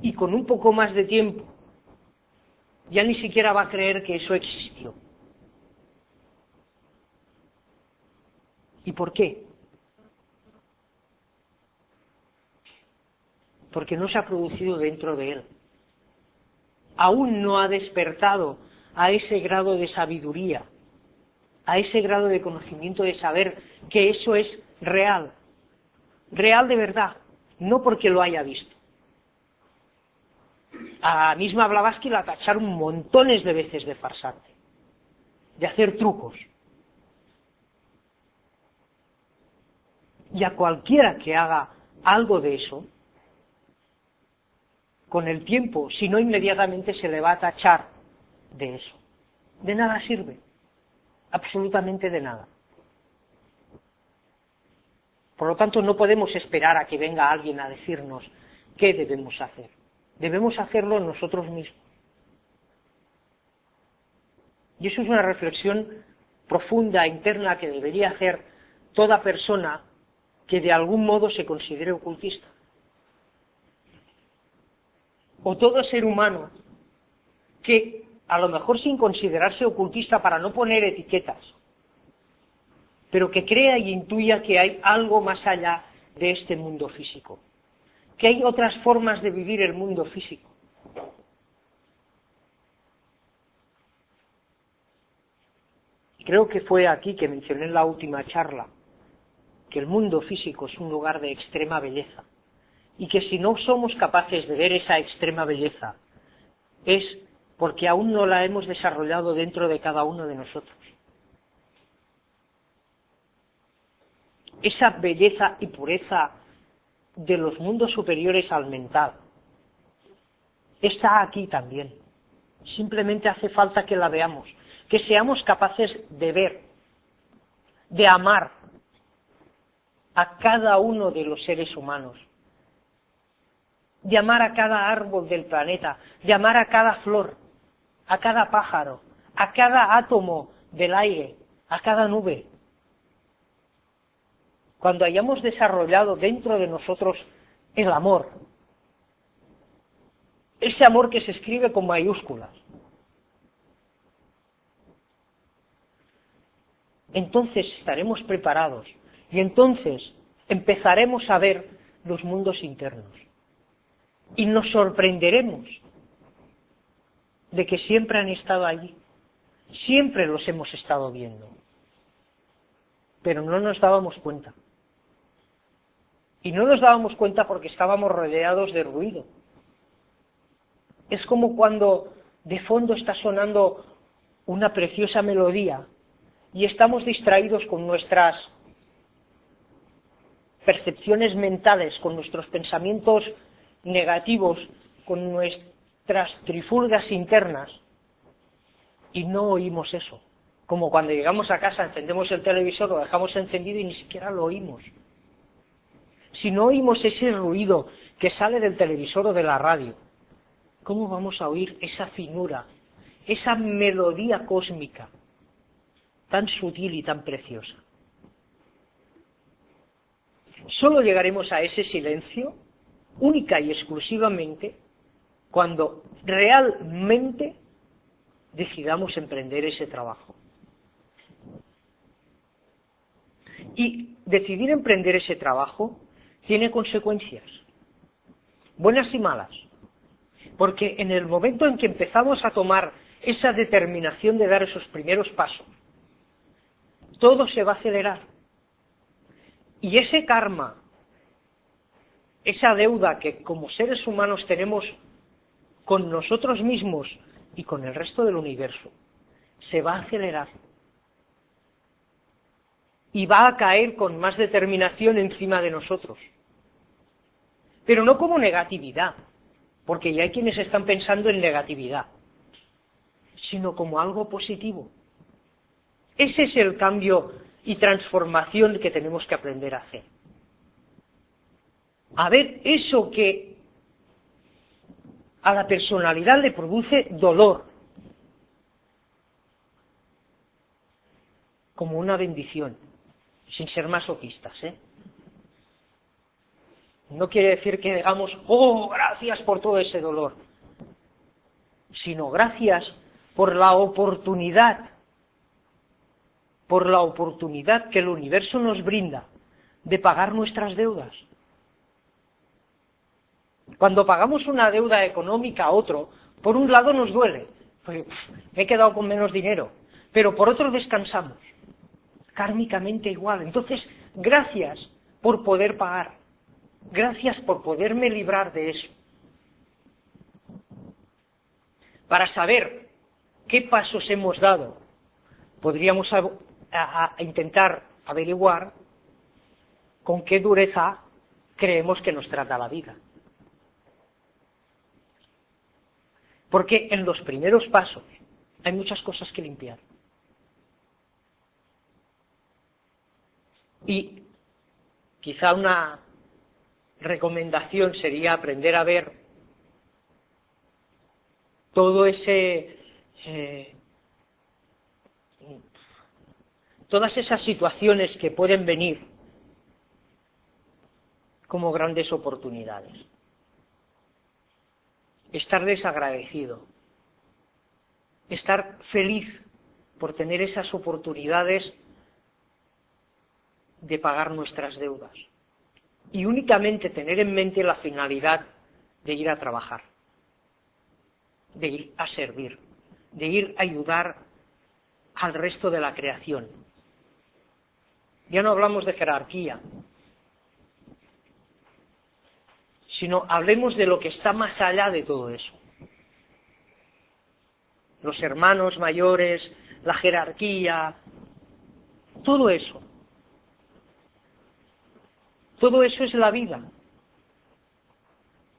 Y con un poco más de tiempo, ya ni siquiera va a creer que eso existió. ¿Y por qué? Porque no se ha producido dentro de él. Aún no ha despertado a ese grado de sabiduría, a ese grado de conocimiento, de saber que eso es real, real de verdad, no porque lo haya visto. A la misma Blavatsky la tacharon montones de veces de farsante, de hacer trucos. Y a cualquiera que haga algo de eso, con el tiempo, si no inmediatamente, se le va a tachar de eso. De nada sirve, absolutamente de nada. Por lo tanto, no podemos esperar a que venga alguien a decirnos qué debemos hacer. Debemos hacerlo nosotros mismos. Y eso es una reflexión profunda, interna, que debería hacer toda persona que de algún modo se considere ocultista. O todo ser humano que, a lo mejor sin considerarse ocultista para no poner etiquetas, pero que crea y intuya que hay algo más allá de este mundo físico, que hay otras formas de vivir el mundo físico. Creo que fue aquí que mencioné en la última charla que el mundo físico es un lugar de extrema belleza y que si no somos capaces de ver esa extrema belleza es porque aún no la hemos desarrollado dentro de cada uno de nosotros. Esa belleza y pureza de los mundos superiores al mental está aquí también. Simplemente hace falta que la veamos, que seamos capaces de ver, de amar a cada uno de los seres humanos, de amar a cada árbol del planeta, de amar a cada flor, a cada pájaro, a cada átomo del aire, a cada nube. Cuando hayamos desarrollado dentro de nosotros el amor, ese amor que se escribe con mayúsculas, entonces estaremos preparados y entonces empezaremos a ver los mundos internos y nos sorprenderemos de que siempre han estado allí, siempre los hemos estado viendo, pero no nos dábamos cuenta. Y no nos dábamos cuenta porque estábamos rodeados de ruido. Es como cuando de fondo está sonando una preciosa melodía y estamos distraídos con nuestras percepciones mentales, con nuestros pensamientos negativos, con nuestras trifulgas internas y no oímos eso. Como cuando llegamos a casa, encendemos el televisor, lo dejamos encendido y ni siquiera lo oímos. Si no oímos ese ruido que sale del televisor o de la radio, ¿cómo vamos a oír esa finura, esa melodía cósmica tan sutil y tan preciosa? Solo llegaremos a ese silencio única y exclusivamente cuando realmente decidamos emprender ese trabajo. Y decidir emprender ese trabajo tiene consecuencias, buenas y malas, porque en el momento en que empezamos a tomar esa determinación de dar esos primeros pasos, todo se va a acelerar. Y ese karma, esa deuda que como seres humanos tenemos con nosotros mismos y con el resto del universo, se va a acelerar. Y va a caer con más determinación encima de nosotros. Pero no como negatividad, porque ya hay quienes están pensando en negatividad, sino como algo positivo. Ese es el cambio y transformación que tenemos que aprender a hacer. A ver eso que a la personalidad le produce dolor, como una bendición, sin ser masoquistas, No quiere decir que digamos, oh, gracias por todo ese dolor, sino gracias por la oportunidad que el universo nos brinda de pagar nuestras deudas. Cuando pagamos una deuda económica a otro, por un lado nos duele, pues, me he quedado con menos dinero, pero por otro descansamos, kármicamente igual. Entonces, gracias por poder pagar, gracias por poderme librar de eso. Para saber qué pasos hemos dado, podríamos a intentar averiguar con qué dureza creemos que nos trata la vida. Porque en los primeros pasos hay muchas cosas que limpiar. Y quizá una recomendación sería aprender a ver todo todas esas situaciones que pueden venir como grandes oportunidades. Estar desagradecido, estar feliz por tener esas oportunidades de pagar nuestras deudas y únicamente tener en mente la finalidad de ir a trabajar, de ir a servir, de ir a ayudar al resto de la creación. Ya no hablamos de jerarquía, sino hablemos de lo que está más allá de todo eso. Los hermanos mayores, la jerarquía, todo eso. Todo eso es la vida.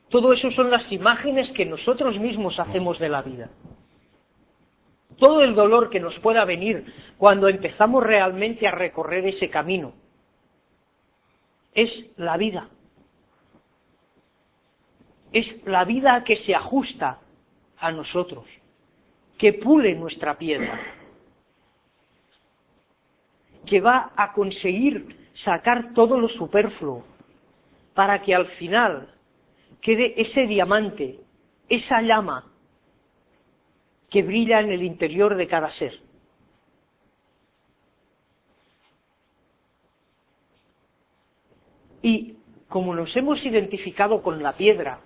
Todo eso son las imágenes que nosotros mismos hacemos de la vida. Todo el dolor que nos pueda venir cuando empezamos realmente a recorrer ese camino es la vida. Es la vida que se ajusta a nosotros, que pule nuestra piedra, que va a conseguir sacar todo lo superfluo para que al final quede ese diamante, esa llama que brilla en el interior de cada ser. Y como nos hemos identificado con la piedra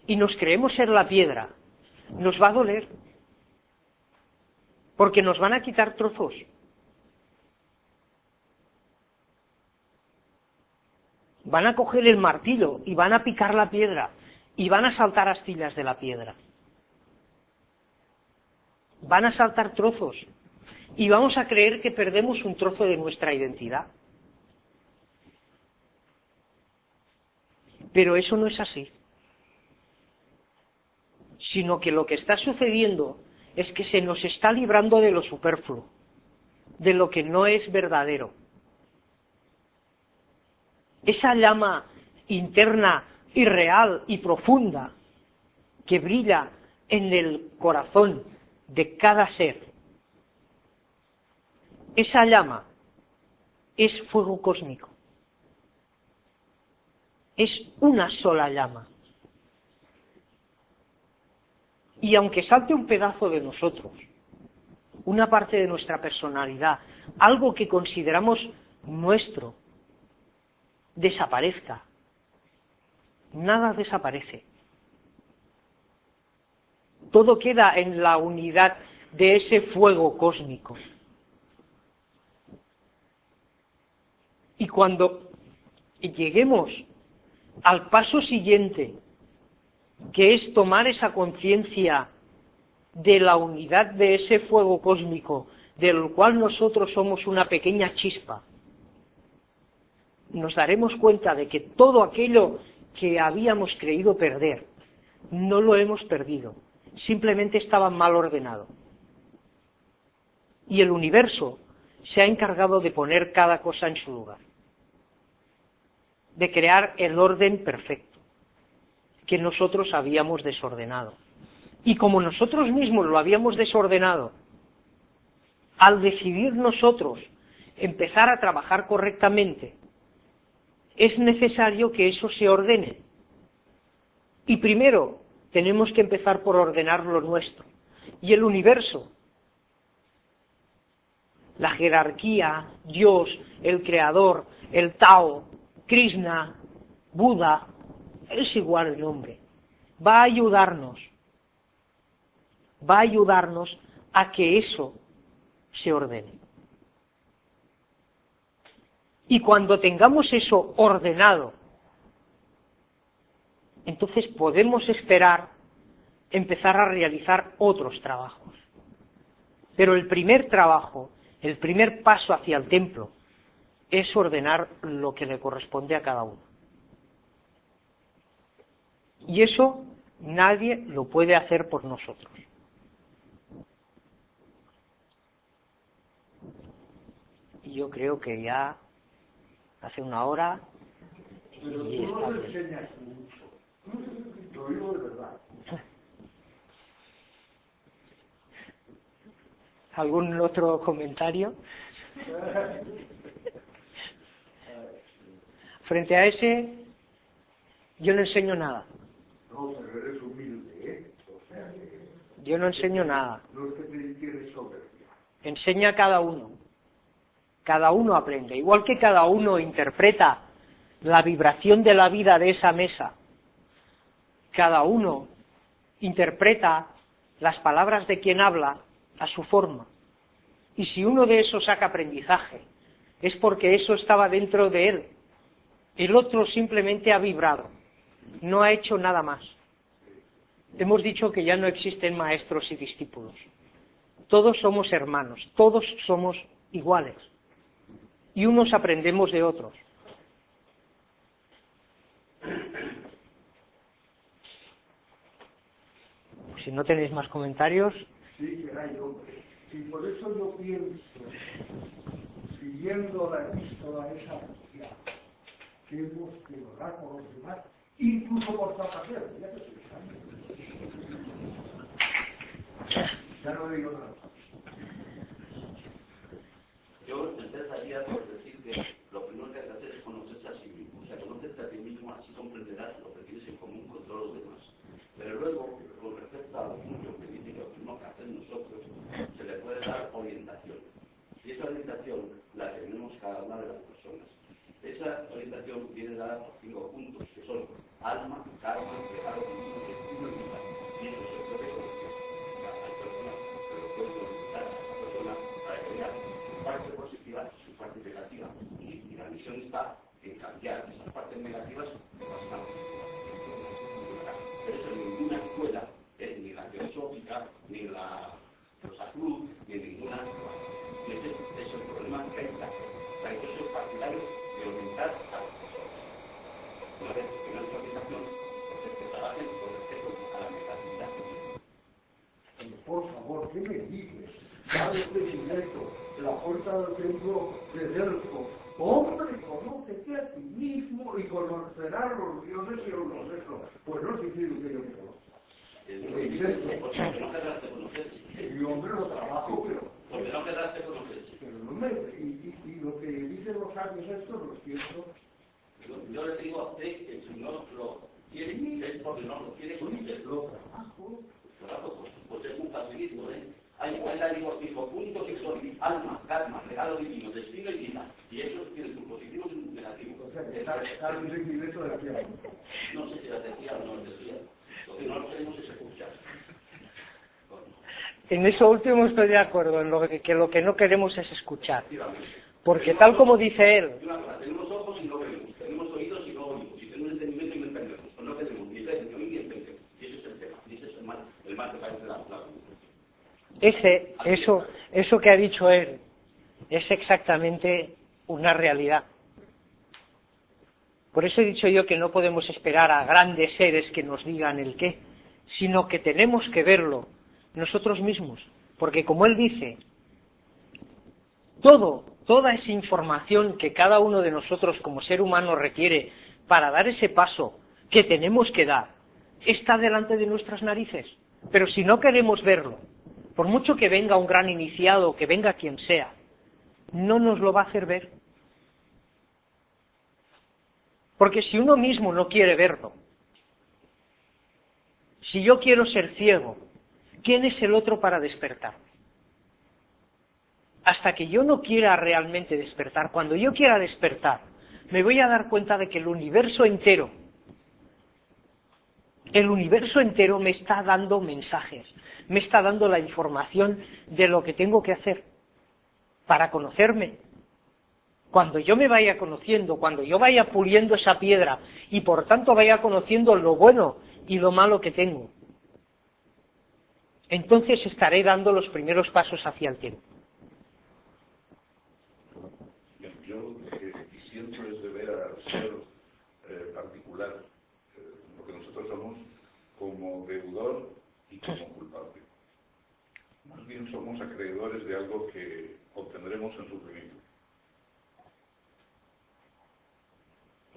y nos creemos ser la piedra, nos va a doler, porque nos van a quitar trozos. Van a coger el martillo y van a picar la piedra y van a saltar astillas de la piedra. Van a saltar trozos y vamos a creer que perdemos un trozo de nuestra identidad. Pero eso no es así, sino que lo que está sucediendo es que se nos está librando de lo superfluo, de lo que no es verdadero. Esa llama interna y real y profunda que brilla en el corazón de cada ser, esa llama es fuego cósmico. Es una sola llama. Y aunque salte un pedazo de nosotros, una parte de nuestra personalidad, algo que consideramos nuestro, desaparezca, nada desaparece. Todo queda en la unidad de ese fuego cósmico. Y cuando lleguemos al paso siguiente, que es tomar esa conciencia de la unidad de ese fuego cósmico, del cual nosotros somos una pequeña chispa, nos daremos cuenta de que todo aquello que habíamos creído perder, no lo hemos perdido, simplemente estaba mal ordenado. Y el universo se ha encargado de poner cada cosa en su lugar, de crear el orden perfecto que nosotros habíamos desordenado. Y como nosotros mismos lo habíamos desordenado, al decidir nosotros empezar a trabajar correctamente, es necesario que eso se ordene. Y primero tenemos que empezar por ordenar lo nuestro. Y el universo, la jerarquía, Dios, el Creador, el Tao, Krishna, Buda, es igual el nombre, va a ayudarnos a que eso se ordene. Y cuando tengamos eso ordenado, entonces podemos esperar empezar a realizar otros trabajos. Pero el primer trabajo, el primer paso hacia el templo, es ordenar lo que le corresponde a cada uno. Y eso nadie lo puede hacer por nosotros. Y yo creo que ya hace una hora y está bien. Lo digo de verdad. ¿Algún otro comentario? Frente a ese, yo no enseño nada. No, pero eres humilde, ¿eh? O sea que... Yo no enseño nada. No es que te tienes soberbia. Enseña a cada uno. Cada uno aprende. Igual que cada uno interpreta la vibración de la vida de esa mesa, cada uno interpreta las palabras de quien habla a su forma. Y si uno de esos saca aprendizaje es porque eso estaba dentro de él. El otro simplemente ha vibrado, no ha hecho nada más. Hemos dicho que ya no existen maestros y discípulos. Todos somos hermanos, todos somos iguales. Y unos aprendemos de otros. Si no tenéis más comentarios... Sí, que hay hombre. Y por eso yo pienso, siguiendo la epístola esa mundial, que hemos que orar por los demás, incluso por Zapatero, ya que ya no digo nada. Yo empezaría por decir que lo primero que hay que hacer es conocerse a sí mismo. O sea, conocerte a ti mismo, así comprenderás lo que tienes en común con todos los demás. Pero luego, con respecto a lo mucho que dice que lo primero que hacemos nosotros, se le puede dar orientación. Y esa orientación la tenemos cada una de las personas. Esa orientación viene dada por 5 puntos, que son alma, karma, pecado, destino y vida. Y eso se puede conocer. Hay personas que lo pueden orientar a esa persona para que vea su parte positiva y su parte negativa. Y la misión está en cambiar esas partes negativas por las partes positivas. Pero eso en ninguna escuela, ni la teosófica, ni la Rosacruz, ni ninguna. Y ese es el problema que hay en la gente. Yo soy partidario de orientar a las personas. Una vez que tengan su orientación, pues que trabajen con respecto a la negatividad. Por favor, ¿qué me dices? Padre predilecto, la puerta del templo de Delfo. Hombre, conócete a ti mismo y conocerás los dioses y los restos. Pues no es difícil que yo me conozca. Porque no querrás de conocerse. Y hombre, lo trabajo, pero... Porque no querrás de conocerse. Pero no me... Y lo que dicen los sabios estos, lo siento. Yo les digo a usted que si no lo quiere, es porque no lo quiere conocer. Lo trabajo. Claro, pues es un facilito, ¿eh? Hay digo, puntos que son alma, karma, regalo divino, destino y vida. Y esos tienen sus positivos y sus negativos. O sea, que está el regimiento de la tierra. No sé si la decía o no la decía. Lo que no lo queremos es escuchar. En eso último estoy de acuerdo, en lo que no queremos es escuchar. Porque tal como dice él... Tenemos ojos y no vemos, tenemos oídos y no oímos, y tenemos entendimiento y no entendemos. Pues no tenemos ni fe, ni oír, ni entendemos. Y ese es el tema, y ese es el mal que parece la Eso que ha dicho él es exactamente una realidad. Por eso he dicho yo que no podemos esperar a grandes seres que nos digan el qué, sino que tenemos que verlo nosotros mismos. Porque como él dice, toda esa información que cada uno de nosotros como ser humano requiere para dar ese paso que tenemos que dar, está delante de nuestras narices. Pero si no queremos verlo, por mucho que venga un gran iniciado, que venga quien sea, no nos lo va a hacer ver. Porque si uno mismo no quiere verlo, si yo quiero ser ciego, ¿quién es el otro para despertar? Hasta que yo no quiera realmente despertar, cuando yo quiera despertar, me voy a dar cuenta de que el universo entero me está dando mensajes, me está dando la información de lo que tengo que hacer para conocerme. Cuando yo me vaya conociendo, cuando yo vaya puliendo esa piedra y por tanto vaya conociendo lo bueno y lo malo que tengo, entonces estaré dando los primeros pasos hacia el tiempo. Yo siento es deber al ser particular, lo que nosotros somos, como deudor y como culpable. Más bien somos acreedores de algo que obtendremos en sufrimiento.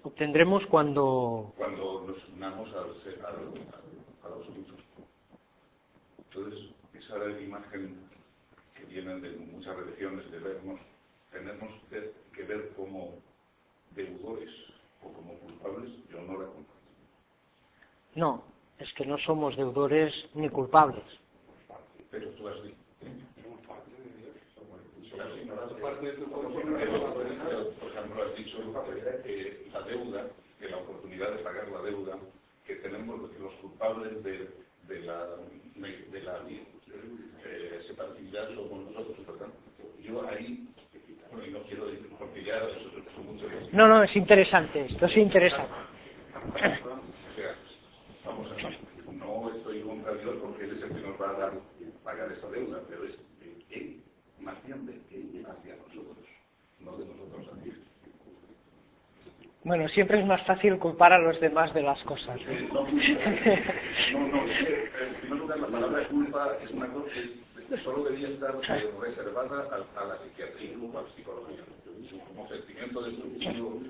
Obtendremos cuando nos unamos al absoluto. Entonces, esa es la imagen que vienen de muchas religiones de vernos. Tenemos que ver como deudores o como culpables. Yo no la comparto. No, es que no somos deudores ni culpables. Pero tú has dicho. Parte de tu conocimiento, por ejemplo, has dicho que la deuda, que la oportunidad de pagar la deuda, que tenemos los culpables de la separatividad somos nosotros, ¿verdad? Yo ahí Bueno, y no quiero decir, porque ya eso es mucho de... No, no, es interesante, esto es interesante. O sea, vamos a ver, no estoy contra Dios porque Él es el que nos va a dar, pagar esa deuda, pero es Él, más bien de Él hacia nosotros, no de nosotros hacia Él. Bueno, siempre es más fácil culpar a los demás de las cosas. No, es que, en primer lugar, la palabra culpa es una cosa que solo debía estar reservada a la psiquiatría o a la psicología, como sentimiento destructivo.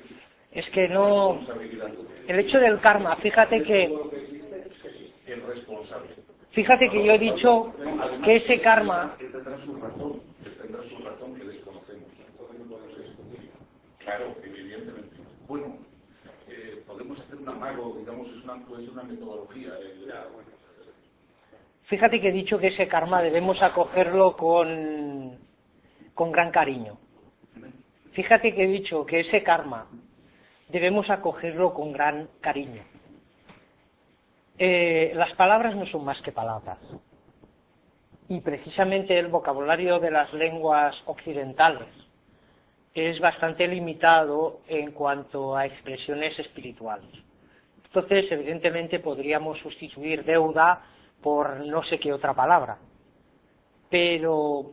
Es que no... El hecho del karma, fíjate que yo he dicho que ese karma... Él tendrá su razón que desconocemos. Claro, evidentemente. Bueno, podemos hacer un amago, digamos, puede ser una metodología. Fíjate que he dicho que ese karma debemos acogerlo con gran cariño. Fíjate que he dicho que ese karma debemos acogerlo con gran cariño. Las palabras no son más que palabras. Y precisamente el vocabulario de las lenguas occidentales es bastante limitado en cuanto a expresiones espirituales. Entonces, evidentemente, podríamos sustituir deuda por no sé qué otra palabra. Pero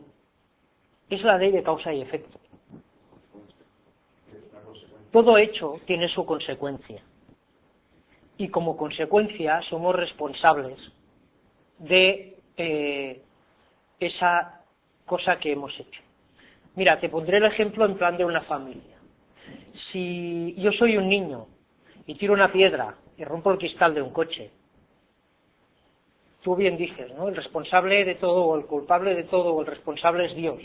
es la ley de causa y efecto. Todo hecho tiene su consecuencia. Y como consecuencia somos responsables de esa cosa que hemos hecho. Mira, te pondré el ejemplo en plan de una familia. Si yo soy un niño y tiro una piedra y rompo el cristal de un coche, tú bien dices, ¿no? El responsable de todo, o el culpable de todo, o el responsable es Dios.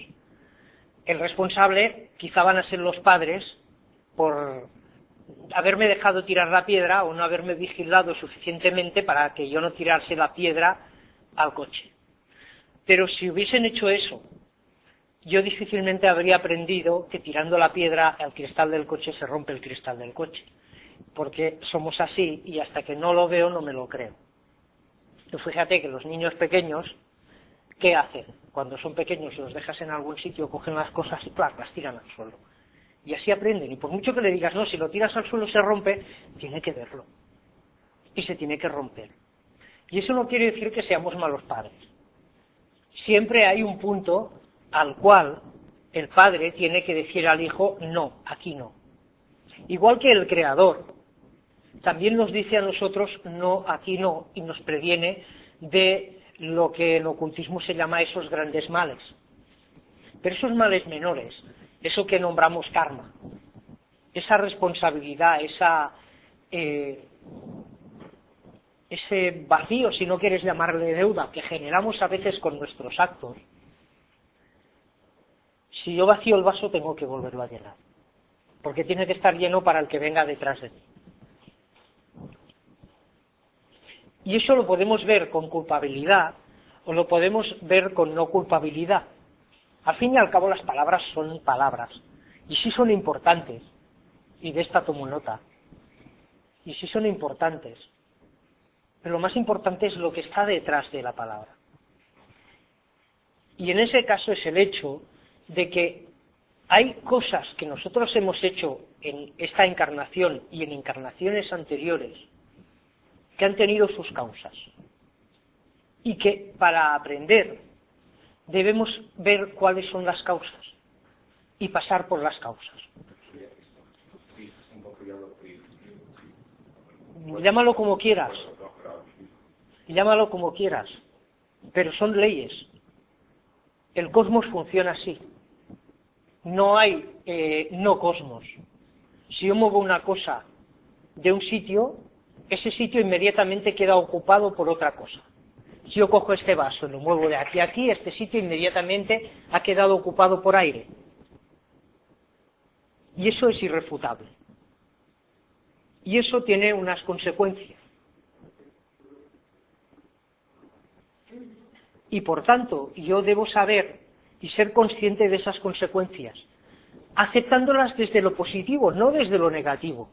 El responsable quizá van a ser los padres por haberme dejado tirar la piedra o no haberme vigilado suficientemente para que yo no tirase la piedra al coche. Pero si hubiesen hecho eso, yo difícilmente habría aprendido que tirando la piedra al cristal del coche se rompe el cristal del coche. Porque somos así y hasta que no lo veo no me lo creo. Tú fíjate que los niños pequeños, ¿qué hacen? Cuando son pequeños y los dejas en algún sitio, cogen las cosas y ¡plac!, las tiran al suelo. Y así aprenden. Y por mucho que le digas, no, si lo tiras al suelo se rompe, tiene que verlo. Y se tiene que romper. Y eso no quiere decir que seamos malos padres. Siempre hay un punto al cual el padre tiene que decir al hijo, no, aquí no. Igual que el creador también nos dice a nosotros, no, aquí no, y nos previene de lo que en ocultismo se llama esos grandes males. Pero esos males menores, eso que nombramos karma, esa responsabilidad, ese vacío, si no quieres llamarle deuda, que generamos a veces con nuestros actos, si yo vacío el vaso tengo que volverlo a llenar, porque tiene que estar lleno para el que venga detrás de mí. Y eso lo podemos ver con culpabilidad o lo podemos ver con no culpabilidad. Al fin y al cabo las palabras son palabras, y sí son importantes, y de esta tomo nota, y sí son importantes, pero lo más importante es lo que está detrás de la palabra. Y en ese caso es el hecho de que hay cosas que nosotros hemos hecho en esta encarnación y en encarnaciones anteriores que han tenido sus causas, y que para aprender debemos ver cuáles son las causas y pasar por las causas. Llámalo como quieras, pero son leyes. El cosmos funciona así. No hay no cosmos. Si yo muevo una cosa de un sitio, ese sitio inmediatamente queda ocupado por otra cosa. Si yo cojo este vaso y lo muevo de aquí a aquí, este sitio inmediatamente ha quedado ocupado por aire. Y eso es irrefutable. Y eso tiene unas consecuencias. Y por tanto, yo debo saber y ser consciente de esas consecuencias, aceptándolas desde lo positivo, no desde lo negativo.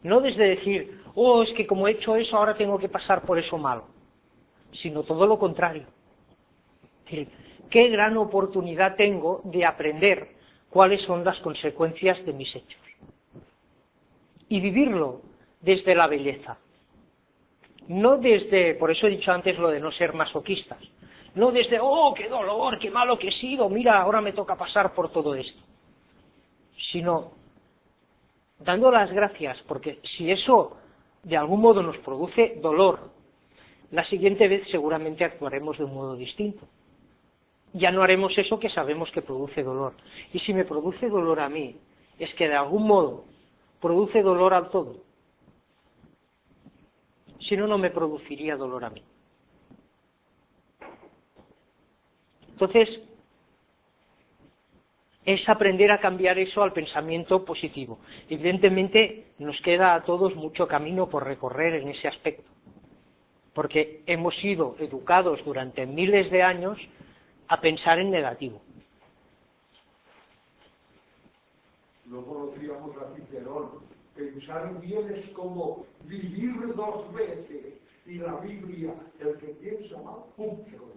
No desde decir, oh, es que como he hecho eso, ahora tengo que pasar por eso malo. Sino todo lo contrario. Es decir, qué gran oportunidad tengo de aprender cuáles son las consecuencias de mis hechos. Y vivirlo desde la belleza. No desde, por eso he dicho antes lo de no ser masoquistas, no desde, oh, qué dolor, qué malo que he sido, mira, ahora me toca pasar por todo esto, sino dando las gracias, porque si eso de algún modo nos produce dolor, la siguiente vez seguramente actuaremos de un modo distinto. Ya no haremos eso que sabemos que produce dolor. Y si me produce dolor a mí, es que de algún modo produce dolor al todo. Si no, no me produciría dolor a mí. Entonces, es aprender a cambiar eso al pensamiento positivo. Evidentemente, nos queda a todos mucho camino por recorrer en ese aspecto, porque hemos sido educados durante miles de años a pensar en negativo. Luego decíamos a Cicerón, pensar bien es como vivir 2 veces, y la Biblia, el que piensa mal, mucho.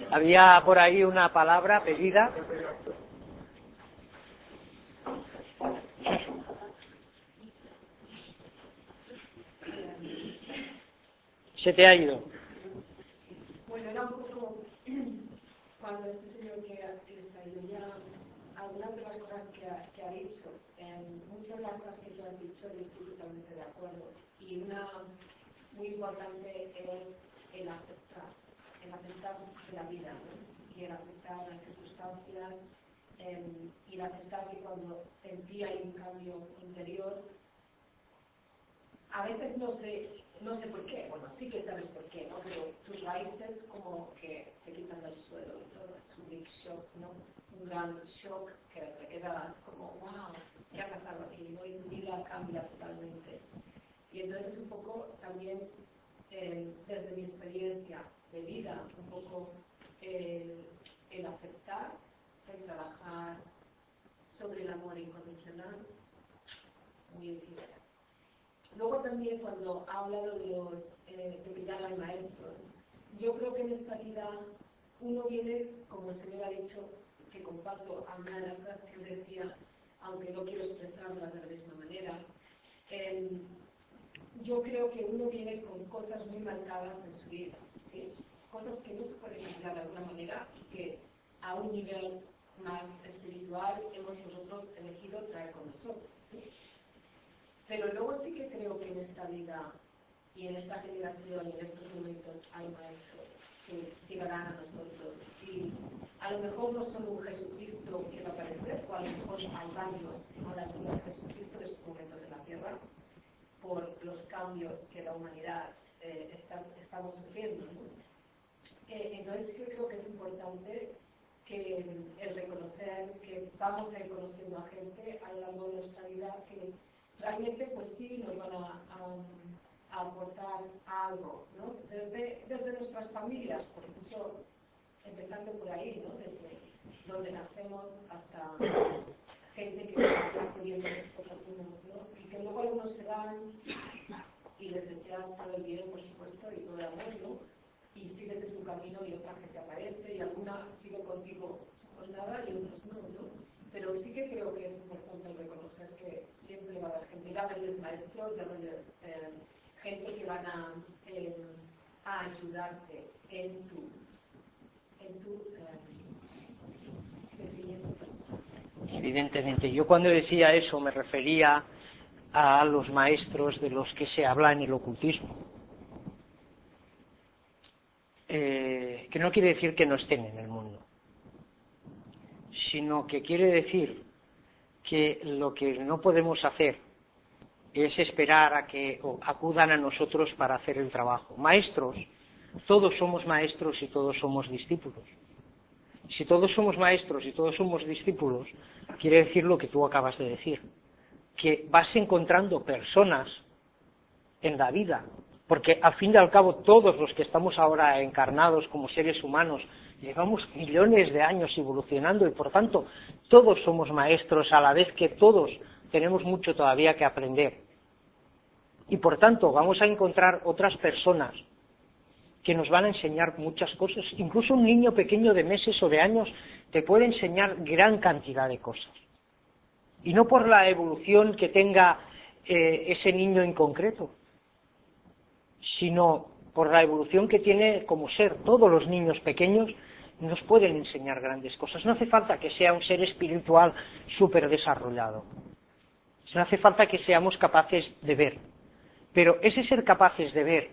Había por ahí una palabra pedida. Se te ha ido. Bueno, era un poco cuando este señor que ha traído ya algunas de las cosas que ha dicho, muchas de las cosas que tú has dicho yo estoy totalmente de acuerdo. Y una muy importante es el aceptar de la vida, ¿no? Y el aceptar las circunstancias, y el aceptar que cuando en ti hay un cambio interior, a veces no sé por qué, bueno, sí que sabes por qué, ¿no? Pero tus raíces como que se quitan del suelo y todo, es un big shock, ¿no? Un gran shock que te queda como, wow, ¿qué ha pasado aquí? Hoy tu vida cambia totalmente. Y entonces un poco también, desde mi experiencia de vida, un poco el aceptar, el trabajar sobre el amor incondicional, muy difícil. Luego también cuando ha hablado de mirar al maestro, yo creo que en esta vida uno viene, como el Señor ha dicho, que comparto a una de las cosas que él decía, aunque no quiero expresarlas de la misma manera, yo creo que uno viene con cosas muy marcadas en su vida, ¿sí? Cosas que no se pueden cambiar de alguna manera y que a un nivel más espiritual hemos nosotros elegido traer con nosotros, ¿sí? Pero luego sí que creo que en esta vida y en esta generación y en estos momentos hay maestros que llegarán a nosotros. Y a lo mejor no solo un Jesucristo que va a aparecer, o a lo mejor hay varios que van a venir a Jesucristo en estos momentos en la tierra por los cambios que la humanidad estamos sufriendo, ¿no? Entonces yo creo que es importante que el reconocer que vamos a ir conociendo a gente a lo largo de nuestra vida que realmente pues sí nos van a aportar algo, ¿no? Desde nuestras familias, por mucho, empezando por ahí, ¿no? Desde donde nacemos hasta gente que está acudiendo a estos caminos, ¿no? Y que luego algunos se van y les deseas todo el bien, por supuesto, y todo el amor, ¿no? Y sigues en tu camino y otra gente aparece y alguna sigue contigo pues nada y otros no, ¿no? Pero sí que creo que es importante reconocer que siempre va a haber gente, ya ves maestros, ya ves gente que van a ayudarte en tu crecimiento personal. Evidentemente, yo cuando decía eso me refería a los maestros de los que se habla en el ocultismo, que no quiere decir que no estén en el mundo, sino que quiere decir que lo que no podemos hacer es esperar a que acudan a nosotros para hacer el trabajo. Maestros, todos somos maestros y todos somos discípulos. Si todos somos maestros y todos somos discípulos, quiere decir lo que tú acabas de decir, que vas encontrando personas en la vida, porque al fin y al cabo todos los que estamos ahora encarnados como seres humanos llevamos millones de años evolucionando y por tanto todos somos maestros a la vez que todos tenemos mucho todavía que aprender. Y por tanto vamos a encontrar otras personas que nos van a enseñar muchas cosas. Incluso un niño pequeño de meses o de años te puede enseñar gran cantidad de cosas. Y no por la evolución que tenga ese niño en concreto, sino por la evolución que tiene como ser. Todos los niños pequeños nos pueden enseñar grandes cosas. No hace falta que sea un ser espiritual súper desarrollado. No hace falta que seamos capaces de ver. Pero ese ser capaces de ver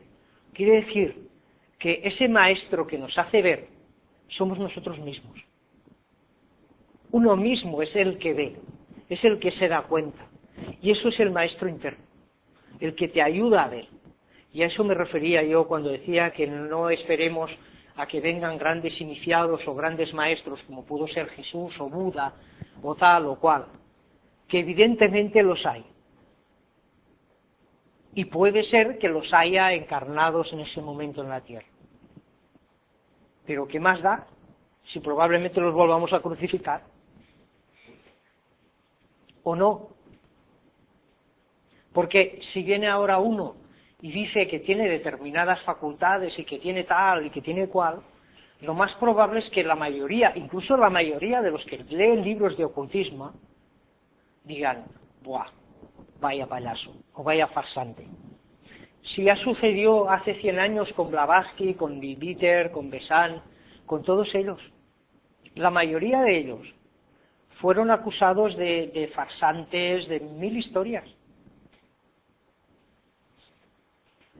quiere decir que ese maestro que nos hace ver somos nosotros mismos. Uno mismo es el que ve, es el que se da cuenta. Y eso es el maestro interno, el que te ayuda a ver. Y a eso me refería yo cuando decía que no esperemos a que vengan grandes iniciados o grandes maestros, como pudo ser Jesús o Buda o tal o cual, que evidentemente los hay. Y puede ser que los haya encarnados en ese momento en la tierra. Pero ¿qué más da si probablemente los volvamos a crucificar? ¿O no? Porque si viene ahora uno y dice que tiene determinadas facultades y que tiene tal y que tiene cual, lo más probable es que la mayoría, incluso la mayoría de los que leen libros de ocultismo, digan, ¡buah! Vaya payaso, o vaya farsante. Si ya sucedió hace 100 años con Blavatsky, con Bitter, con Besant, con todos ellos. La mayoría de ellos fueron acusados de farsantes, de 1000 historias.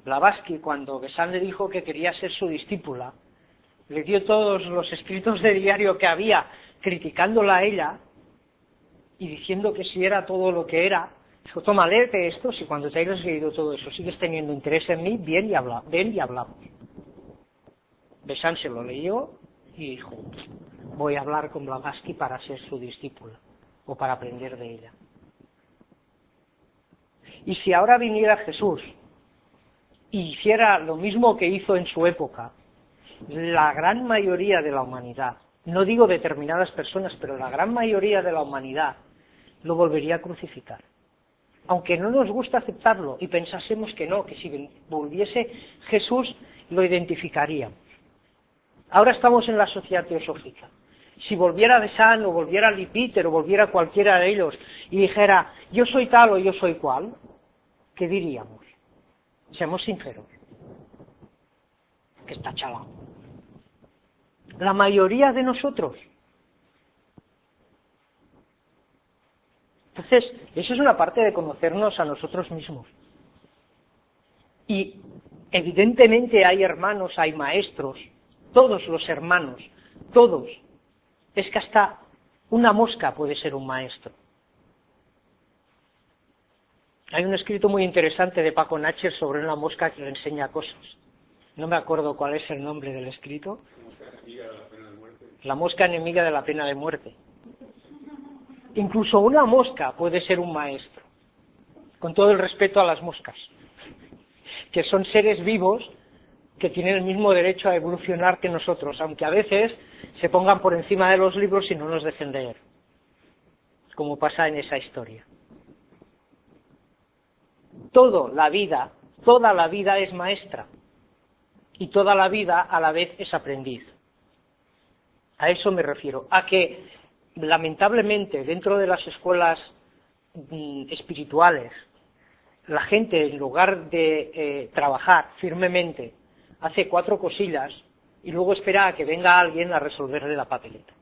Blavatsky, cuando Besant le dijo que quería ser su discípula, le dio todos los escritos de diario que había, criticándola a ella, y diciendo que si era todo lo que era. Dijo, toma, léete esto, si cuando te hayas leído todo eso sigues teniendo interés en mí, ven y hablamos. Besant se lo leyó y dijo, voy a hablar con Blavatsky para ser su discípula, o para aprender de ella. Y si ahora viniera Jesús y hiciera lo mismo que hizo en su época, la gran mayoría de la humanidad, no digo determinadas personas, pero la gran mayoría de la humanidad, lo volvería a crucificar. Aunque no nos gusta aceptarlo y pensásemos que no, que si volviese Jesús lo identificaríamos. Ahora estamos en la sociedad teosófica. Si volviera Besant o volviera Lipiter o volviera cualquiera de ellos y dijera yo soy tal o yo soy cual, ¿qué diríamos? Seamos sinceros. Que está chalado. La mayoría de nosotros. Entonces, eso es una parte de conocernos a nosotros mismos. Y evidentemente hay hermanos, hay maestros, todos los hermanos, todos. Es que hasta una mosca puede ser un maestro. Hay un escrito muy interesante de Paco Natcher sobre una mosca que le enseña cosas. No me acuerdo cuál es el nombre del escrito. La mosca enemiga de la pena de muerte. Incluso una mosca puede ser un maestro, con todo el respeto a las moscas, que son seres vivos que tienen el mismo derecho a evolucionar que nosotros, aunque a veces se pongan por encima de los libros y no nos dejen leer, como pasa en esa historia. Toda la vida es maestra, y toda la vida a la vez es aprendiz. A eso me refiero, a que lamentablemente dentro de las escuelas espirituales la gente en lugar de trabajar firmemente hace 4 cosillas y luego espera a que venga alguien a resolverle la papeleta.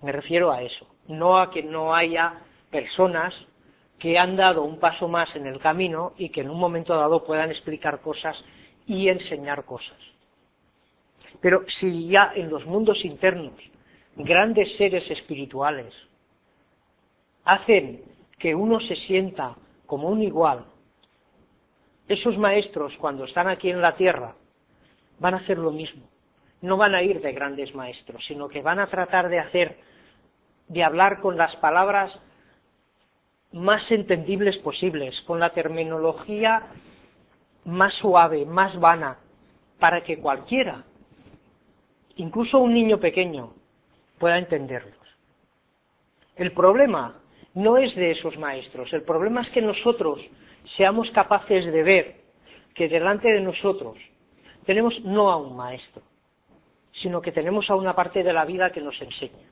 Me refiero a eso, no a que no haya personas que han dado un paso más en el camino y que en un momento dado puedan explicar cosas y enseñar cosas. Pero si ya en los mundos internos grandes seres espirituales hacen que uno se sienta como un igual, esos maestros cuando están aquí en la tierra van a hacer lo mismo. No van a ir de grandes maestros, sino que van a tratar de hablar con las palabras más entendibles posibles, con la terminología más suave, más vana, para que cualquiera, incluso un niño pequeño, pueda entenderlos. El problema no es de esos maestros, el problema es que nosotros seamos capaces de ver que delante de nosotros tenemos no a un maestro, sino que tenemos a una parte de la vida que nos enseña.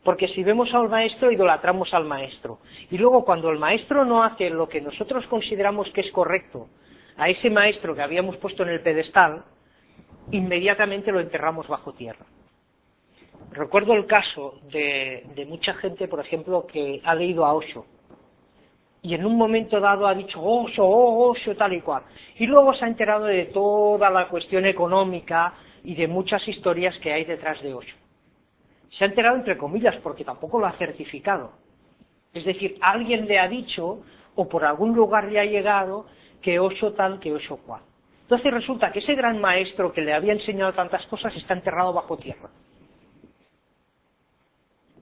Porque si vemos al maestro, idolatramos al maestro. Y luego cuando el maestro no hace lo que nosotros consideramos que es correcto, a ese maestro que habíamos puesto en el pedestal, inmediatamente lo enterramos bajo tierra. Recuerdo el caso de mucha gente, por ejemplo, que ha leído a Osho, y en un momento dado ha dicho Osho, Osho, tal y cual. Y luego se ha enterado de toda la cuestión económica y de muchas historias que hay detrás de Osho. Se ha enterado entre comillas, porque tampoco lo ha certificado. Es decir, alguien le ha dicho, o por algún lugar le ha llegado, que Osho tal, que Osho cual. Entonces resulta que ese gran maestro que le había enseñado tantas cosas está enterrado bajo tierra.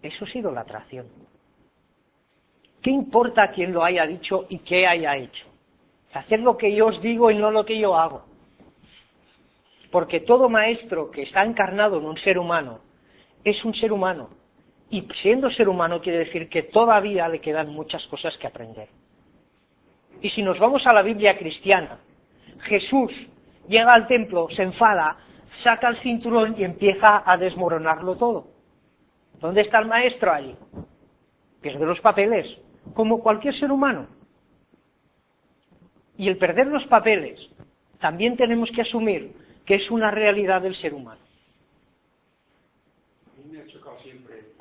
Eso es idolatración. ¿Qué importa quién lo haya dicho y qué haya hecho? Hacer lo que yo os digo y no lo que yo hago. Porque todo maestro que está encarnado en un ser humano es un ser humano. Y siendo ser humano quiere decir que todavía le quedan muchas cosas que aprender. Y si nos vamos a la Biblia cristiana, Jesús llega al templo, se enfada, saca el cinturón y empieza a desmoronarlo todo. ¿Dónde está el maestro allí? Pierde los papeles, como cualquier ser humano. Y el perder los papeles también tenemos que asumir que es una realidad del ser humano. A mí me ha chocado siempre,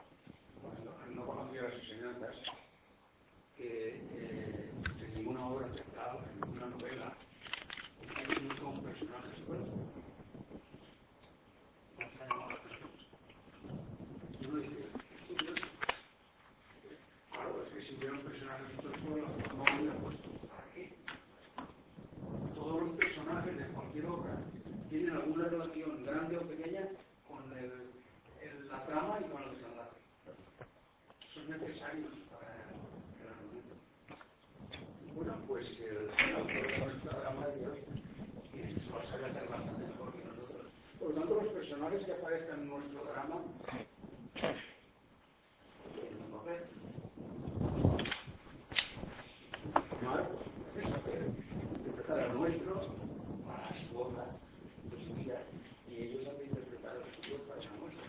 cuando no conocía las enseñanzas, que en ninguna obra teatral, en ninguna novela, hay nunca un personaje suelto. No se ha llamado la atención. Y uno dice, claro, es que si hubiera un personaje suelto, no hubiera puesto. ¿Para qué? Todos los personajes de cualquier obra tienen alguna relación grande o pequeña con la trama y con el desenlace. Son necesarios para el argumento. Bueno, pues el autor de nuestra drama de Dios se va a saber hacer bastante mejor que nosotros. Por lo tanto, los personajes que aparezcan en nuestro drama tienen un papel. Claro, es saber interpretar al nuestro para su obra, su vida, y ellos han de interpretar el suyo para la nuestra.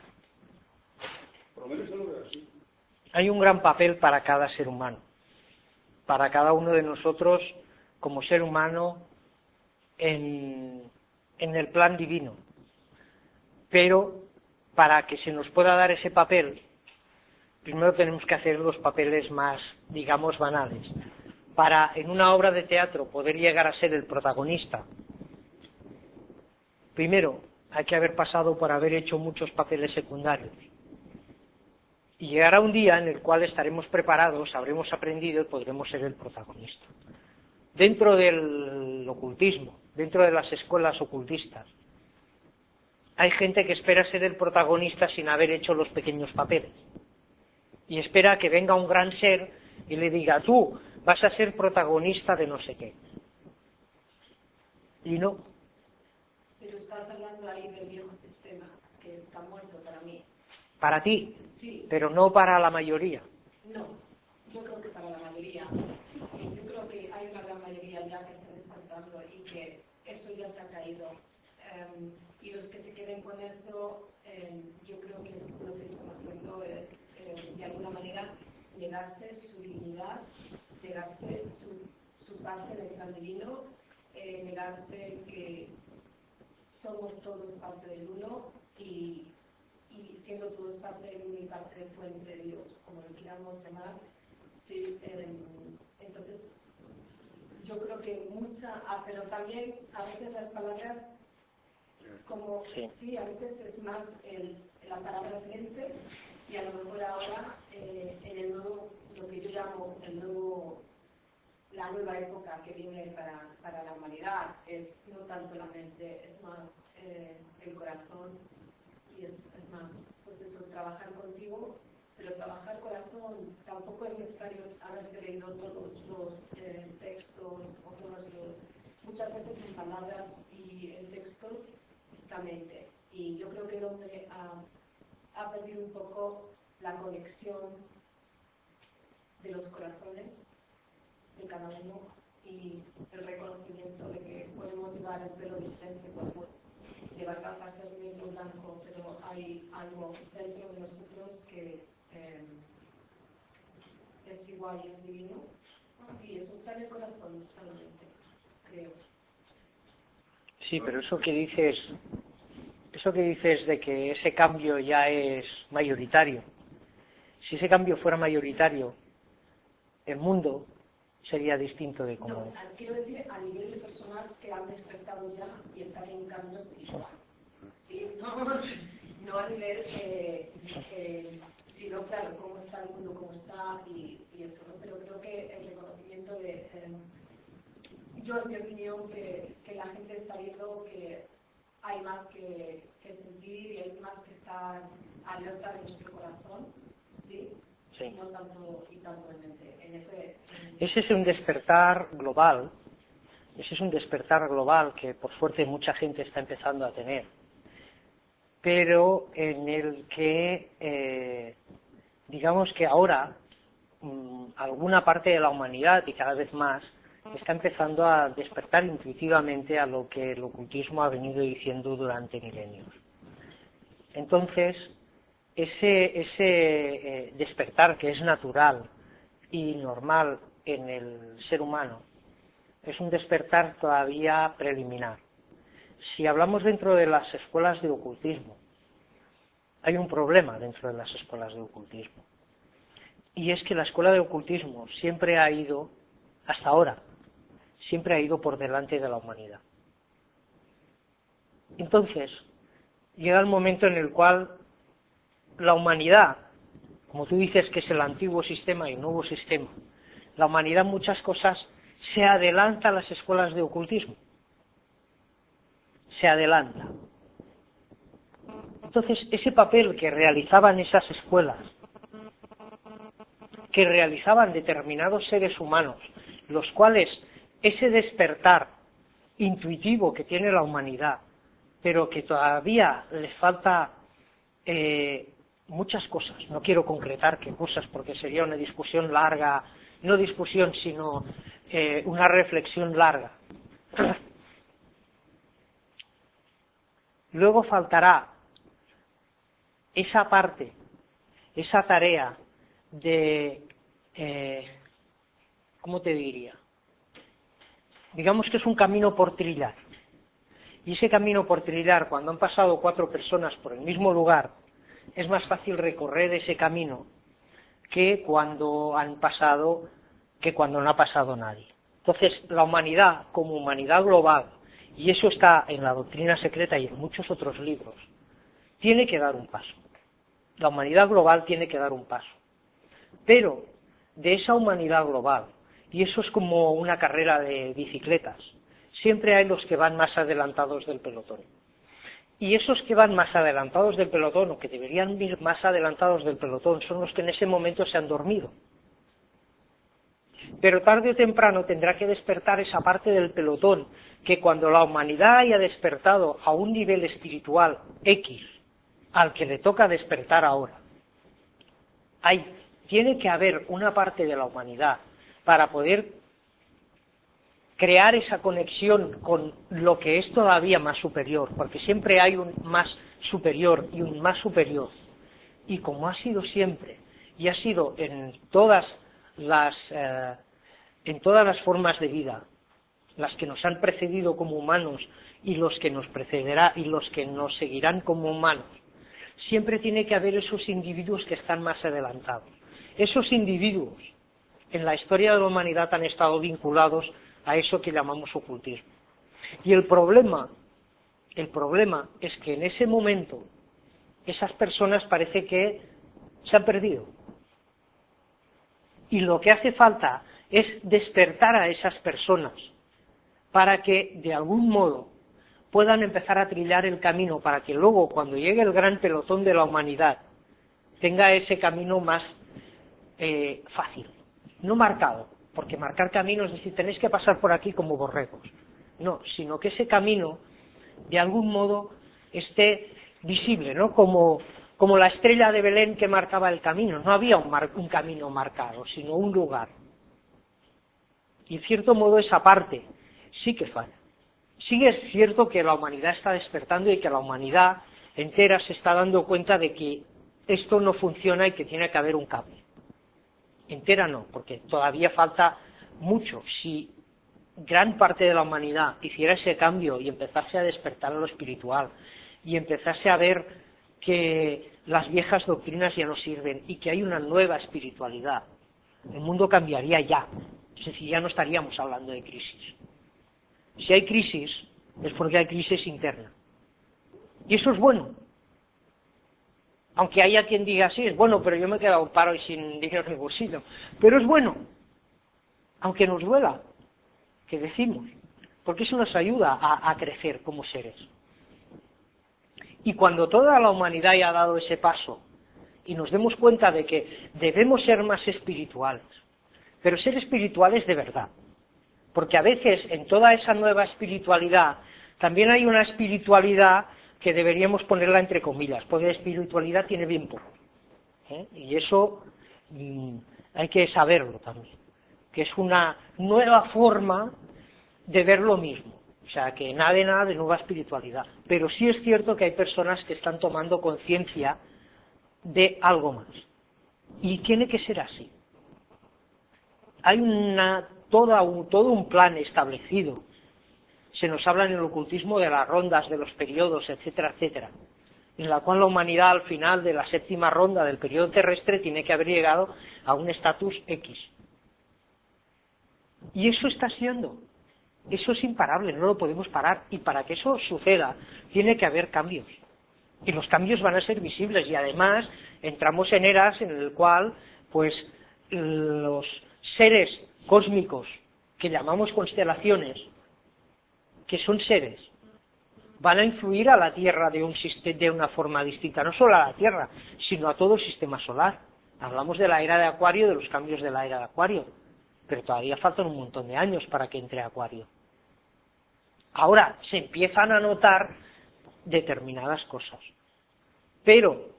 Por lo menos yo lo veo así. Hay un gran papel para cada ser humano, para cada uno de nosotros como ser humano en el plan divino. Pero para que se nos pueda dar ese papel, primero tenemos que hacer los papeles más, digamos, banales. Para, en una obra de teatro, poder llegar a ser el protagonista, primero hay que haber pasado por haber hecho muchos papeles secundarios. Y llegará un día en el cual estaremos preparados, habremos aprendido y podremos ser el protagonista. Dentro del ocultismo, dentro de las escuelas ocultistas, hay gente que espera ser el protagonista sin haber hecho los pequeños papeles. Y espera que venga un gran ser y le diga, tú vas a ser protagonista de no sé qué. Y no. Pero estás hablando ahí del viejo sistema, que está muerto para mí. Para ti, Sí. pero no para la mayoría. No, yo creo que para la mayoría. Yo creo que hay una gran mayoría ya que está despertando y que eso ya se ha caído. Y los que se queden con eso, yo creo que lo que están haciendo es, de alguna manera, negarse su dignidad, negarse su parte del plan divino, negarse que somos todos parte del uno y siendo todos parte del uno y parte de fuente de Dios, como lo queramos llamar. Sí, entonces, yo creo que pero también a veces las palabras, como, sí, a veces es más la palabra creyente, y a lo mejor ahora, en el nuevo, lo que yo llamo la nueva época que viene para la humanidad, es no tanto la mente, es más el corazón, y es más, pues eso, trabajar contigo, pero trabajar corazón tampoco es necesario haber leído todos los textos, o muchas veces en palabras y en textos, esta mente. Y yo creo que el hombre ha perdido un poco la conexión de los corazones de cada uno y el reconocimiento de que podemos llevar el pelo diferente, podemos llevar gafas, ser negro, blanco, pero hay algo dentro de nosotros que es igual y es divino, y eso está en el corazón solamente, creo. Sí, pero eso que dices de que ese cambio ya es mayoritario, si ese cambio fuera mayoritario, el mundo sería distinto de cómo No, es. quiero decir a nivel de personas que han despertado ya y están en cambio espiritual. ¿Sí? No a nivel, sino claro, cómo está el mundo, cómo está y eso, ¿no? Pero creo que el reconocimiento de, yo en mi opinión, que la gente está viendo que hay más que sentir y hay más que estar alerta de nuestro corazón, ¿sí? Sí. No tanto y tanto en mente. Ese es un despertar global, que por suerte mucha gente está empezando a tener, pero en el que digamos que ahora alguna parte de la humanidad y cada vez más está empezando a despertar intuitivamente a lo que el ocultismo ha venido diciendo durante milenios. Entonces, ese despertar que es natural y normal en el ser humano es un despertar todavía preliminar. Si hablamos dentro de las escuelas de ocultismo, hay un problema dentro de las escuelas de ocultismo. Y es que la escuela de ocultismo siempre ha ido, hasta ahora, siempre ha ido por delante de la humanidad. Entonces, llega el momento en el cual la humanidad, como tú dices que es el antiguo sistema y el nuevo sistema, la humanidad en muchas cosas se adelanta a las escuelas de ocultismo. Se adelanta. Entonces, ese papel que realizaban esas escuelas, que realizaban determinados seres humanos, los cuales ese despertar intuitivo que tiene la humanidad, pero que todavía les falta muchas cosas, no quiero concretar qué cosas porque sería una discusión larga, no discusión sino una reflexión larga. Luego faltará esa parte, esa tarea de, ¿cómo te diría? Digamos que es un camino por trillar. Y ese camino por trillar, cuando han pasado 4 personas por el mismo lugar, es más fácil recorrer ese camino que cuando no ha pasado nadie. Entonces, la humanidad, como humanidad global, y eso está en la doctrina secreta y en muchos otros libros, tiene que dar un paso. La humanidad global tiene que dar un paso. Pero de esa humanidad global, y eso es como una carrera de bicicletas, siempre hay los que van más adelantados del pelotón. Y esos que van más adelantados del pelotón, o que deberían ir más adelantados del pelotón, son los que en ese momento se han dormido. Pero tarde o temprano tendrá que despertar esa parte del pelotón, que cuando la humanidad haya despertado a un nivel espiritual X, al que le toca despertar ahora, tiene que haber una parte de la humanidad para poder crear esa conexión con lo que es todavía más superior, porque siempre hay un más superior y un más superior. Y como ha sido siempre, y ha sido en todas las formas de vida, las que nos han precedido como humanos y los que nos precederá y los que nos seguirán como humanos, siempre tiene que haber esos individuos que están más adelantados. Esos individuos en la historia de la humanidad han estado vinculados a eso que llamamos ocultismo. Y el problema es que en ese momento esas personas parece que se han perdido. Y lo que hace falta es despertar a esas personas para que de algún modo puedan empezar a trillar el camino, para que luego cuando llegue el gran pelotón de la humanidad tenga ese camino más fácil, no marcado, porque marcar caminos es decir, tenéis que pasar por aquí como borregos, no, sino que ese camino de algún modo esté visible, ¿no? Como la estrella de Belén que marcaba el camino, no había un camino marcado, sino un lugar. Y en cierto modo esa parte sí que falla. Sí es cierto que la humanidad está despertando y que la humanidad entera se está dando cuenta de que esto no funciona y que tiene que haber un cambio. Entera no, porque todavía falta mucho. Si gran parte de la humanidad hiciera ese cambio y empezase a despertar a lo espiritual y empezase a ver que las viejas doctrinas ya no sirven y que hay una nueva espiritualidad, el mundo cambiaría ya. Es decir, ya no estaríamos hablando de crisis. Si hay crisis, es porque hay crisis interna. Y eso es bueno. Aunque haya quien diga, sí, es bueno, pero yo me he quedado en paro y sin dinero en el bolsillo. Pero es bueno. Aunque nos duela, que decimos. Porque eso nos ayuda a crecer como seres. Y cuando toda la humanidad haya dado ese paso y nos demos cuenta de que debemos ser más espirituales, pero ser espirituales de verdad. Porque a veces en toda esa nueva espiritualidad también hay una espiritualidad que deberíamos ponerla entre comillas, porque la espiritualidad tiene bien poco. Y eso hay que saberlo también, que es una nueva forma de ver lo mismo. O sea, que nada de nueva espiritualidad. Pero sí es cierto que hay personas que están tomando conciencia de algo más. Y tiene que ser así. Hay todo un plan establecido. Se nos habla en el ocultismo de las rondas, de los periodos, etcétera, etcétera, en la cual la humanidad al final de la séptima ronda del periodo terrestre tiene que haber llegado a un estatus X. Y eso está siendo. Eso es imparable, no lo podemos parar. Y para que eso suceda, tiene que haber cambios. Y los cambios van a ser visibles. Y además, entramos en eras en el cual, pues, los seres cósmicos que llamamos constelaciones, que son seres, van a influir a la Tierra de una forma distinta, no solo a la Tierra, sino a todo el sistema solar. Hablamos de la era de Acuario, de los cambios de la era de Acuario, pero todavía faltan un montón de años para que entre Acuario. Ahora se empiezan a notar determinadas cosas, pero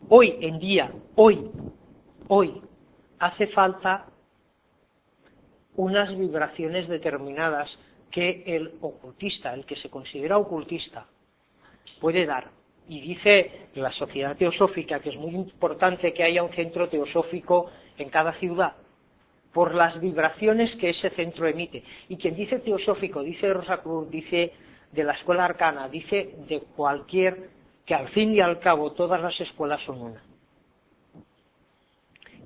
hoy en día, hoy, hace falta unas vibraciones determinadas que el ocultista, el que se considera ocultista, puede dar. Y dice la Sociedad Teosófica que es muy importante que haya un centro teosófico en cada ciudad, por las vibraciones que ese centro emite. Y quien dice teosófico, dice de Rosacruz, dice de la escuela arcana, dice de cualquier, que al fin y al cabo todas las escuelas son una.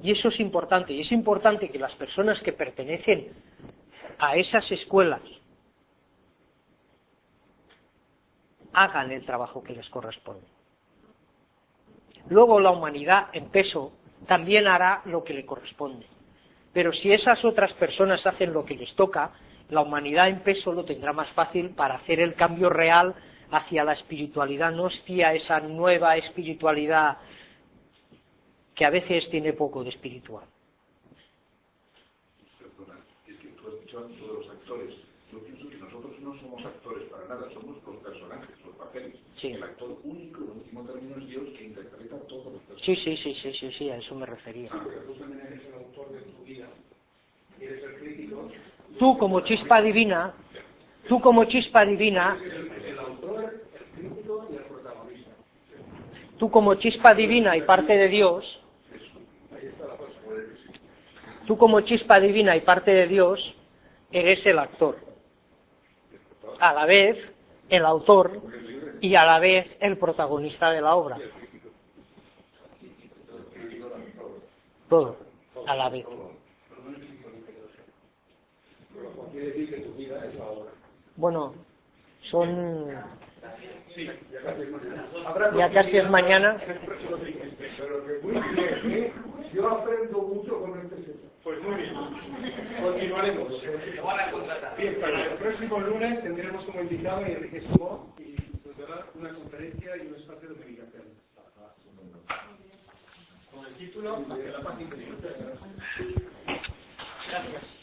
Y eso es importante, y es importante que las personas que pertenecen a esas escuelas hagan el trabajo que les corresponde. Luego la humanidad en peso también hará lo que le corresponde. Pero si esas otras personas hacen lo que les toca, la humanidad en peso lo tendrá más fácil para hacer el cambio real hacia la espiritualidad, no hacia esa nueva espiritualidad que a veces tiene poco de espiritual. Perdona, es que tú has dicho a todos los actores. Yo pienso que nosotros no somos actores para nada, somos los personajes, los papeles. Sí. El actor único, en último término, es Dios que interpreta todos los personajes. Sí, a eso me refería. Pero tú también eres el autor de tu vida. Eres el crítico. Tú como chispa divina, El autor, el crítico y el protagonista. tú como chispa divina y parte de Dios, Ahí está la cosa. tú como chispa divina y parte de Dios, eres el actor. A la vez, el autor y a la vez el protagonista de la obra. Todo, a la vez. Quiere decir que tu vida es la obra. Bueno, son... Sí, ya casi es mañana. Ya casi es mañana. Pero que muy bien, ¿eh? Yo aprendo mucho con este sexo. Pues muy bien. Continuaremos. Bien, para el próximo lunes tendremos como invitado a Enrique Simó y nos dará una conferencia y un espacio de comunicación. Con el título de la paz interior. Gracias.